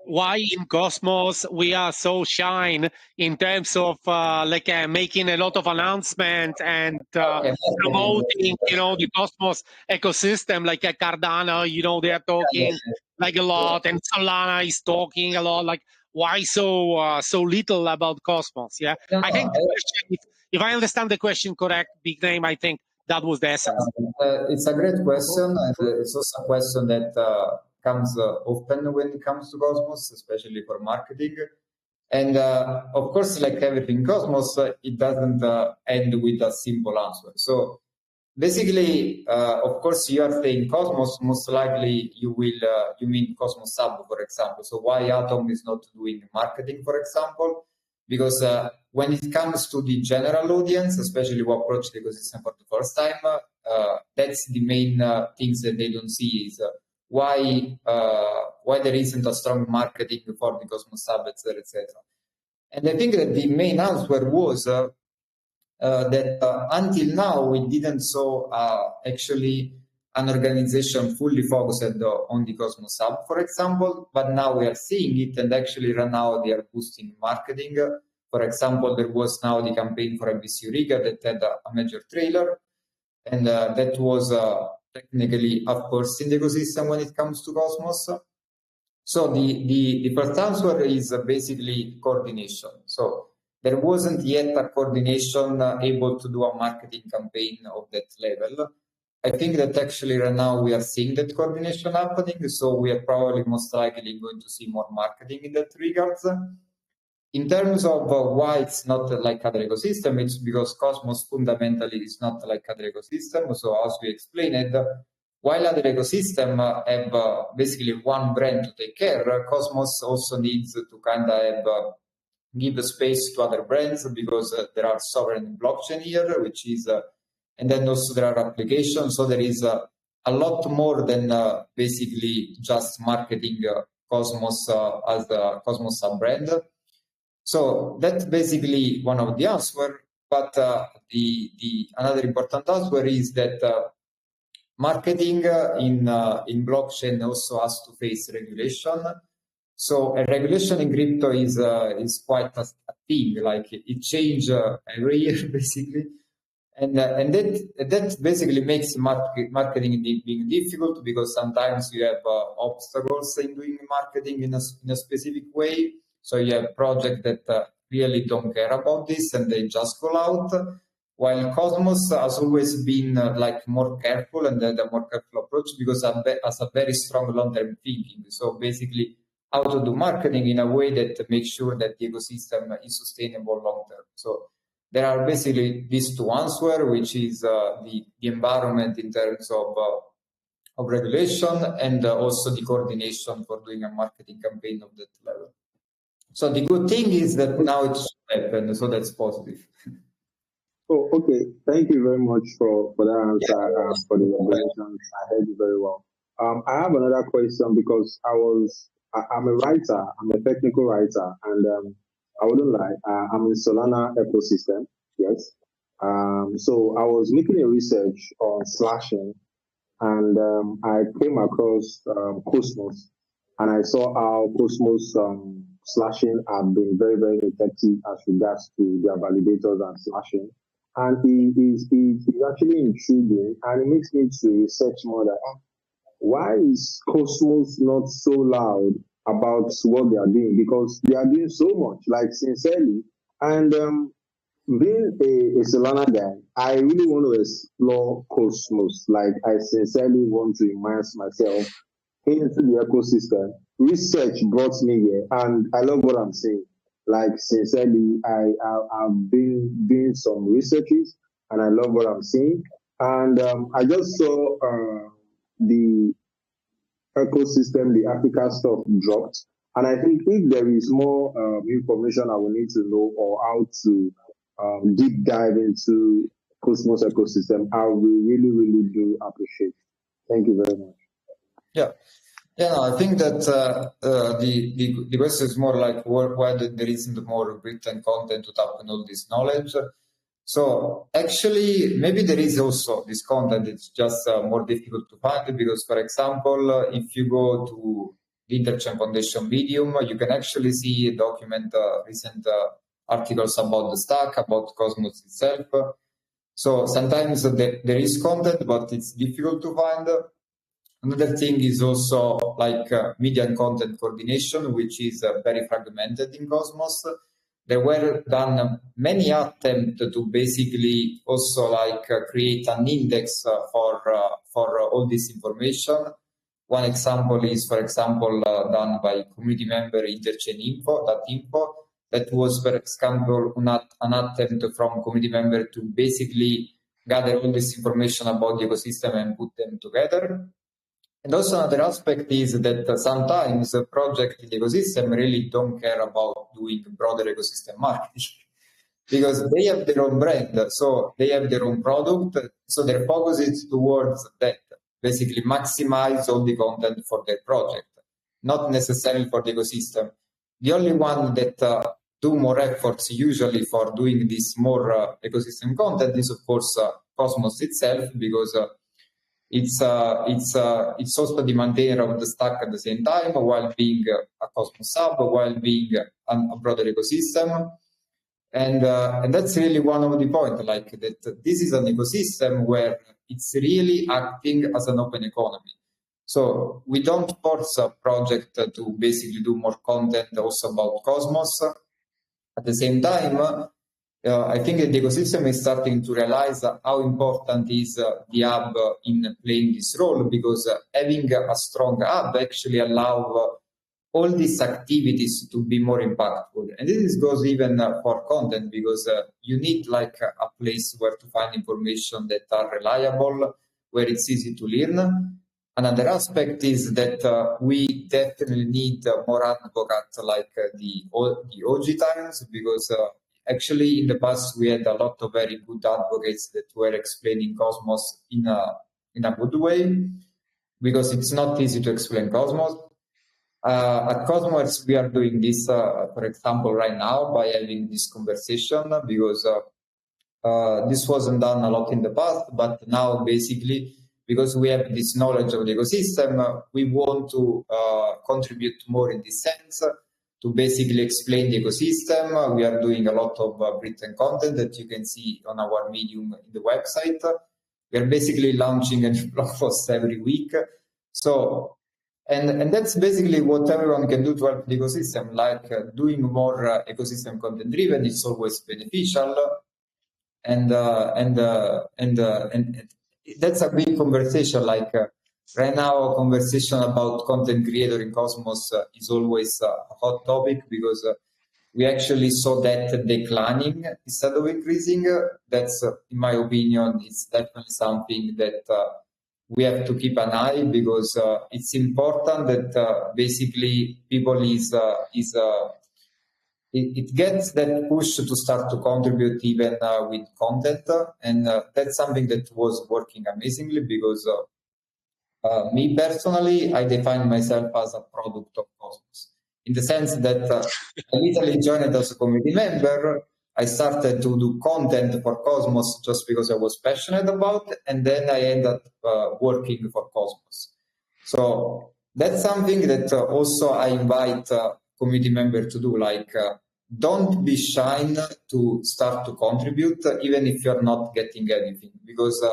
in Cosmos we are so shy in terms of making a lot of announcements and promoting, you know, the Cosmos ecosystem, like Cardano, you know, they are talking like a lot, and Solana is talking a lot. Like, why so little about Cosmos? Yeah, I think the question, if I understand the question correct, Big Name, I think that was the essence. It's a great question, and it's also a question that comes often when it comes to Cosmos, especially for marketing. And of course, like everything Cosmos, it doesn't end with a simple answer. So basically, of course, you are saying Cosmos, most likely you mean Cosmos Sub, for example. So why Atom is not doing marketing, for example? Because when it comes to the general audience, especially who approach the ecosystem for the first time, that's the main things that they don't see is why there isn't a strong marketing for the Cosmos Sub, etc., etc. And I think that the main answer was that until now we didn't saw actually an organization fully focused on the Cosmos Hub, for example, but now we are seeing it, and actually right now they are boosting marketing. For example, there was now the campaign for IBC Riga that had a major trailer, and that was technically a first in the ecosystem when it comes to Cosmos. So the first answer is basically coordination. So there wasn't yet a coordination able to do a marketing campaign of that level. I think that actually right now we are seeing that coordination happening, so we are probably most likely going to see more marketing in that regards. In terms of why it's not like other ecosystem, it's because Cosmos fundamentally is not like other ecosystem. So as we explained, while other ecosystem have basically one brand to take care, Cosmos also needs to kind of have give space to other brands because there are sovereign blockchain here, which is, and then also there are applications. So there is a lot more than basically just marketing Cosmos as a Cosmos sub-brand. So that's basically one of the answers. But the another important answer is that marketing in blockchain also has to face regulation. So a regulation in crypto is quite a thing, like it changes every year basically, and that basically makes marketing being difficult because sometimes you have obstacles in doing marketing in a specific way. So you have projects that really don't care about this and they just go out. While Cosmos has always been like more careful and had a more careful approach because it has a very strong long-term thinking. So basically, how to do marketing in a way that makes sure that the ecosystem is sustainable long-term. So there are basically these two answers, which is the environment in terms of regulation and also the coordination for doing a marketing campaign of that level. So the good thing is that now it's happened, so that's positive. Oh, okay. Thank you very much for that answer, for the explanation. I heard you very well. I have another question because I'm a writer, I'm a technical writer, and I wouldn't lie, I'm in Solana ecosystem, yes. So I was making a research on slashing, and I came across Cosmos, and I saw how Cosmos slashing have been very, very effective as regards to their validators and slashing. And it is actually intriguing, and it makes me to research more that why is Cosmos not so loud about what they are doing? Because they are doing so much, like sincerely. And being a Solana guy, I really want to explore Cosmos. Like I sincerely want to immerse myself into the ecosystem. Research brought me here, and I love what I'm saying. Like sincerely, I've been doing some researches, and I love what I'm seeing. And I just saw the ecosystem, the Africa stuff dropped, and I think if there is more information I will need to know or how to deep dive into Cosmos ecosystem, I will really, really do appreciate. Thank you very much. Yeah. Yeah, no, I think that the question is more like why there isn't more written content to tap on all this knowledge. So actually, maybe there is also this content. It's just more difficult to find because, for example, if you go to the Interchain Foundation Medium, you can actually see document recent articles about the stack, about Cosmos itself. So sometimes there is content, but it's difficult to find. Another thing is also like media and content coordination, which is very fragmented in Cosmos. There were done many attempts to basically also like create an index for all this information. One example is, for example, done by community member Interchain info. That was, for example, an attempt from community member to basically gather all this information about the ecosystem and put them together. And also another aspect is that sometimes a project in the ecosystem really don't care about doing broader ecosystem marketing because they have their own brand, so they have their own product, so their focus is towards that, basically maximize all the content for their project, not necessarily for the ecosystem. The only one that do more efforts usually for doing this more ecosystem content is of course Cosmos itself, because it's also the maintainer of the stack at the same time, while being a Cosmos hub, while being a broader ecosystem. And that's really one of the points, like that this is an ecosystem where it's really acting as an open economy. So we don't force a project to basically do more content also about Cosmos. At the same time, I think the ecosystem is starting to realize how important is the hub in playing this role, because having a strong hub actually allows all these activities to be more impactful. And this goes even for content, because you need like a place where to find information that are reliable, where it's easy to learn. Another aspect is that we definitely need more advocates like the OG times, because actually in the past we had a lot of very good advocates that were explaining Cosmos in a good way, because it's not easy to explain Cosmos. At Cosmoverse, we are doing this, for example, right now by having this conversation, because this wasn't done a lot in the past, but now basically, because we have this knowledge of the ecosystem, we want to contribute more in this sense, to basically explain the ecosystem. We are doing a lot of written content that you can see on our Medium in the website. We are basically launching a new blog post every week. So, and that's basically what everyone can do to help the ecosystem, like doing more ecosystem content driven is always beneficial. And that's a big conversation. Like right now, a conversation about content creator in Cosmos is always a hot topic, because we actually saw that declining instead of increasing. That's, in my opinion, it's definitely something that we have to keep an eye, because it's important that basically people it gets that push to start to contribute even with content, and that's something that was working amazingly, because me personally, I define myself as a product of Cosmos, in the sense that I literally joined as a community member. I started to do content for Cosmos just because I was passionate about it, and then I ended up working for Cosmos. So that's something that also I invite community members to do, like don't be shy to start to contribute, even if you're not getting anything, because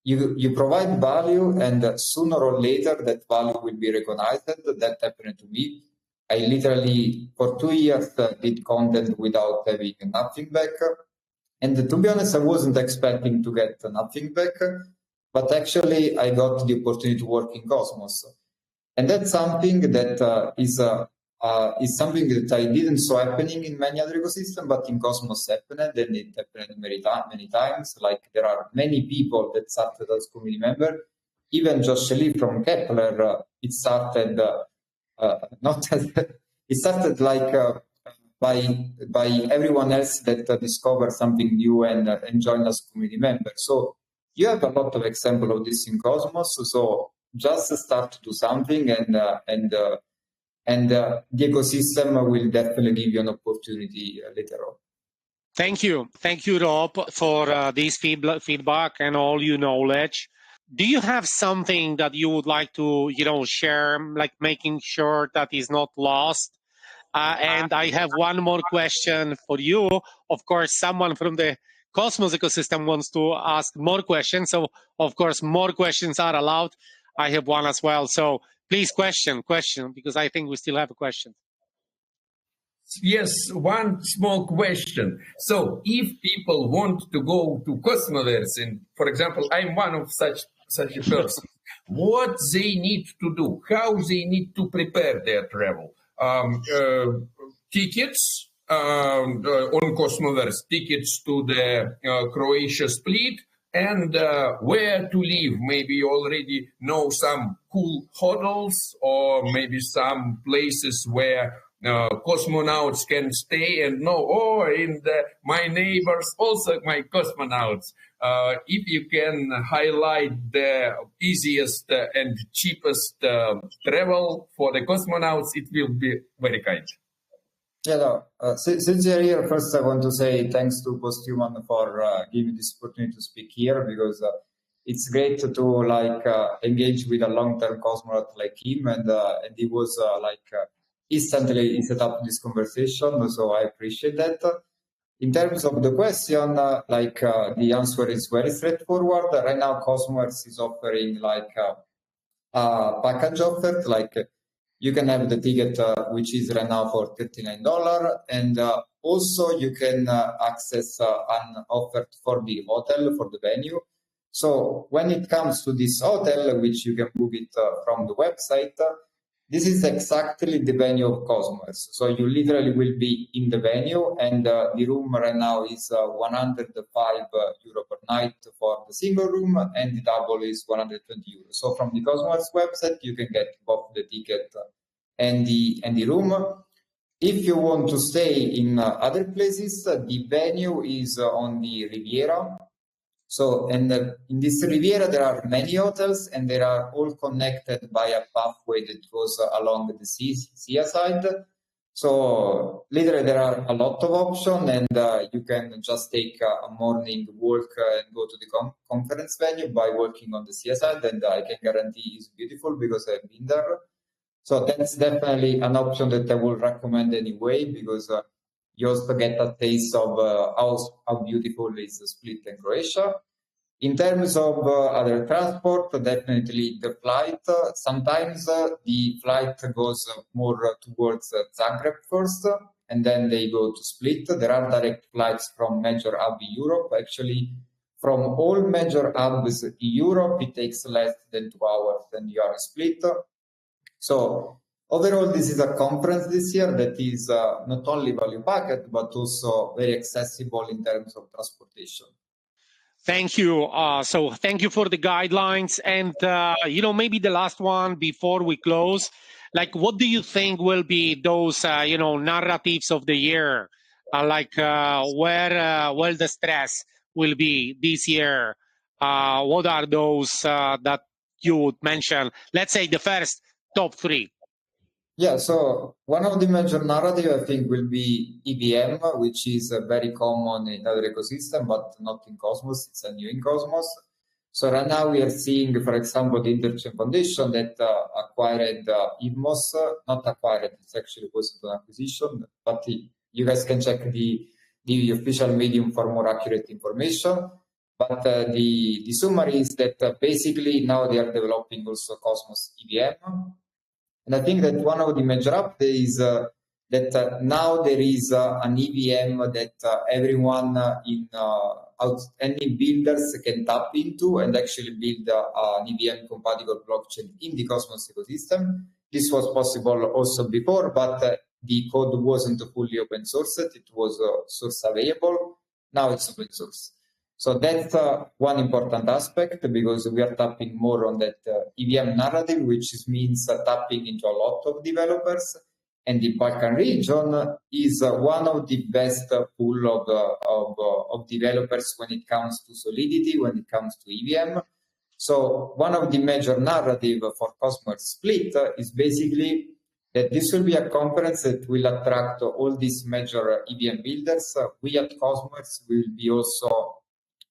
you provide value, and sooner or later that value will be recognized. That happened to me. I literally, for 2 years, did content without having nothing back. And to be honest, I wasn't expecting to get nothing back, but actually I got the opportunity to work in Cosmos. And that's something that is something that I didn't saw happening in many other ecosystems, but in Cosmos happened, and it happened many times. Like there are many people that started as community member. Even Josh Lee from Kepler, it started it started like by everyone else that discovered something new and joined as community member. So you have a lot of examples of this in Cosmos. So just start to do something, and the ecosystem will definitely give you an opportunity later on. Thank you, Rob, for this feedback and all your knowledge. Do you have something that you would like to, share, like making sure that is not lost? And I have one more question for you. Of course, someone from the Cosmos ecosystem wants to ask more questions. So, of course, more questions are allowed. I have one as well. So please question, because I think we still have a question. Yes, one small question. So if people want to go to Cosmoverse, and for example, I'm one of such a person, what they need to do, how they need to prepare their travel? Tickets on Cosmoverse, tickets to the Croatia split, and where to live. Maybe you already know some cool hotels, or maybe some places where cosmonauts can stay and know, my neighbors also my cosmonauts. If you can highlight the easiest and cheapest travel for the cosmonauts, it will be very kind. Yeah, since you're here, first I want to say thanks to POSTHUMAN for giving this opportunity to speak here, because it's great to like engage with a long-term cosmonaut like him, and he was instantly he set up this conversation, so I appreciate that. In terms of the question, the answer is very straightforward. Right now, Cosmoverse is offering like a package offer, like you can have the ticket, which is right now for $39, and also you can access an offer for the hotel, for the venue. So when it comes to this hotel, which you can book it from the website, this is exactly the venue of Cosmos. So you literally will be in the venue, and the room right now is 105 euro per night for the single room, and the double is 120 euros. So from the Cosmos website, you can get both the ticket and the room. If you want to stay in other places, the venue is on the Riviera. So, and in this Riviera, there are many hotels, and they are all connected by a pathway that goes along the sea side. So, literally, there are a lot of options, and you can just take a morning walk and go to the conference venue by walking on the sea side, and I can guarantee it's beautiful because I've been there. So, that's definitely an option that I will recommend anyway, because you also get a taste of how beautiful is Split and Croatia. In terms of other transport, definitely the flight. Sometimes the flight goes more towards Zagreb first, and then they go to Split. There are direct flights from major hubs in Europe. Actually, from all major hubs in Europe, it takes less than 2 hours, and you are Split. So overall, this is a conference this year that is not only value packed, but also very accessible in terms of transportation. Thank you. So thank you for the guidelines. And, maybe the last one before we close, like, what do you think will be those, narratives of the year? Where the stress will be this year? What are those that you would mention? Let's say the first top 3. Yeah, so one of the major narrative I think will be EVM, which is very common in other ecosystem, but not in Cosmos. It's a new in Cosmos. So right now we are seeing, for example, the Interchain Foundation that acquired EVMOS, not acquired, it's actually was an acquisition, but you guys can check the official medium for more accurate information. But the summary is that basically now they are developing also Cosmos EVM. And I think that one of the major updates is that now there is an EVM that everyone any builders can tap into and actually build an EVM compatible blockchain in the Cosmos ecosystem. This was possible also before, but the code wasn't fully open sourced. It was source available. Now it's open source. So that's one important aspect, because we are tapping more on that EVM narrative, which means tapping into a lot of developers. And the Balkan region is one of the best pool of developers when it comes to Solidity, when it comes to EVM. So one of the major narrative for Cosmos Split is basically that this will be a conference that will attract all these major EVM builders. We at Cosmos will be also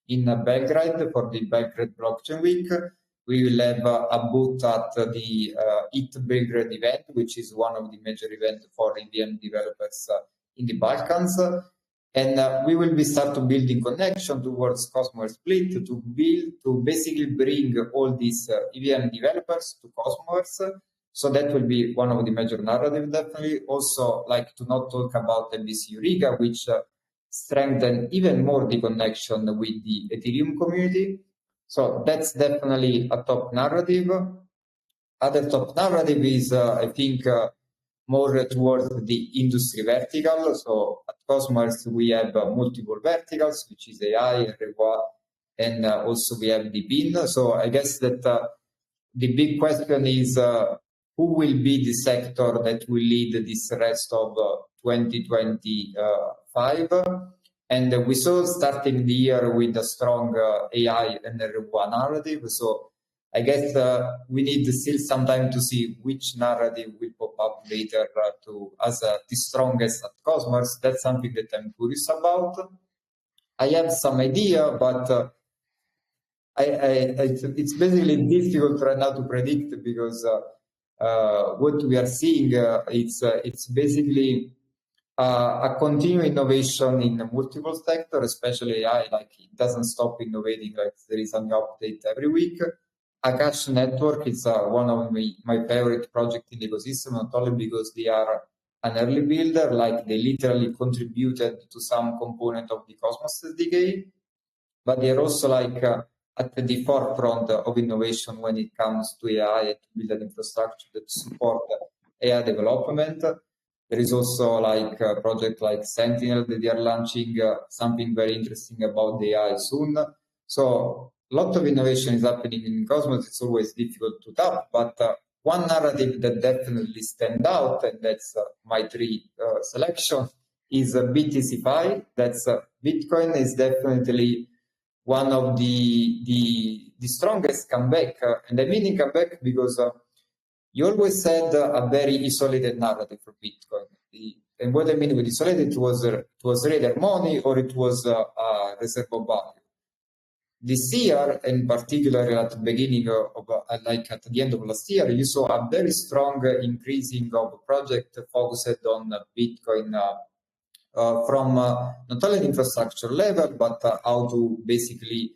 in Belgrade for the Belgrade Blockchain Week. We will have a booth at the ETH Belgrade event, which is one of the major events for EVM developers in the Balkans. And we will be start building connection towards Cosmos Split to basically bring all these EVM developers to Cosmos. So that will be one of the major narrative, definitely. Also, like to not talk about MVC Riga, which strengthen even more the connection with the Ethereum community. So that's definitely a top narrative. Other top narrative is, I think, more towards the industry vertical. So at Cosmos, we have multiple verticals, which is AI, Rewa, and also we have the BIN. So I guess that the big question is who will be the sector that will lead this rest of 2025? And we saw starting the year with a strong AI and Rewa narrative. So I guess we need still some time to see which narrative will pop up later as the strongest at Cosmos. That's something that I'm curious about. I have some idea, but it's basically difficult right now to predict because what we are seeing it's basically a continued innovation in multiple sectors, especially AI. Like it doesn't stop innovating. Like there is a new update every week. Akash Network is one of my favorite projects in the ecosystem, not only because they are an early builder, like they literally contributed to some component of the Cosmos SDK, but they're also like at the forefront of innovation when it comes to AI and to build an infrastructure that support AI development. There is also like a project like Sentinel that they are launching something very interesting about the AI soon. So a lot of innovation is happening in Cosmos. It's always difficult to tap, but one narrative that definitely stands out, and that's my three selection, is BTC-Fi. That's Bitcoin is definitely one of the strongest comeback, and I mean comeback because you always had a very isolated narrative for Bitcoin. And what I mean with isolated, it was either money or it was a reserve of value. This year, in particular at the beginning of like at the end of last year, you saw a very strong increasing of project focused on Bitcoin from not only the infrastructure level, but how to basically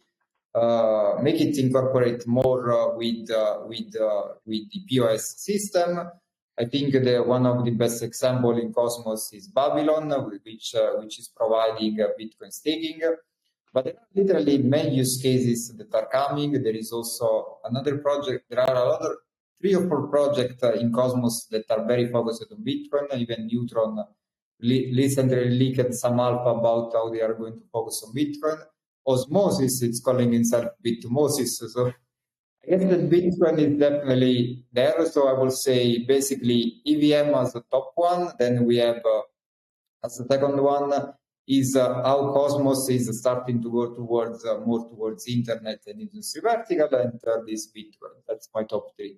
make it incorporate more with the POS system. I think one of the best example in Cosmos is Babylon, which is providing Bitcoin staking. But there are literally many use cases that are coming. There is also another project. There are another 3 or 4 projects in Cosmos that are very focused on Bitcoin. Even Neutron recently leaked some alpha about how they are going to focus on Bitcoin. Osmosis, it's calling itself Bitmosis. So I guess that Bitcoin is definitely there. So I will say basically EVM as the top one. Then we have as the second one is how Cosmos is starting to go towards more towards internet and industry vertical, and third is Bitcoin. That's my top 3.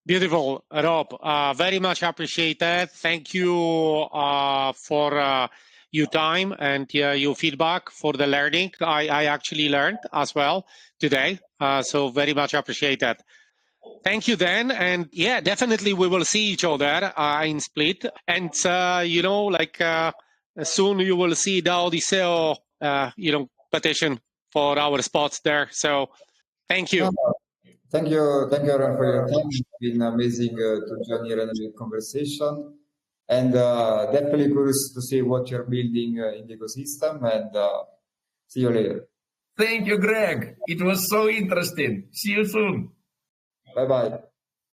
Beautiful, Rob. Very much appreciated. Thank you for your time and your feedback for the learning. I actually learned as well today, so very much appreciated. Thank you then, and yeah, definitely we will see each other in Split, and you know, like soon you will see the DAODISEO, you know, petition for our spots there. So thank you. Thank you, everyone, for your time. It's been amazing to join here in the conversation, and definitely curious to see what you're building in the ecosystem. And see you later. Thank you, Greg. It was so interesting. See you soon. Bye bye.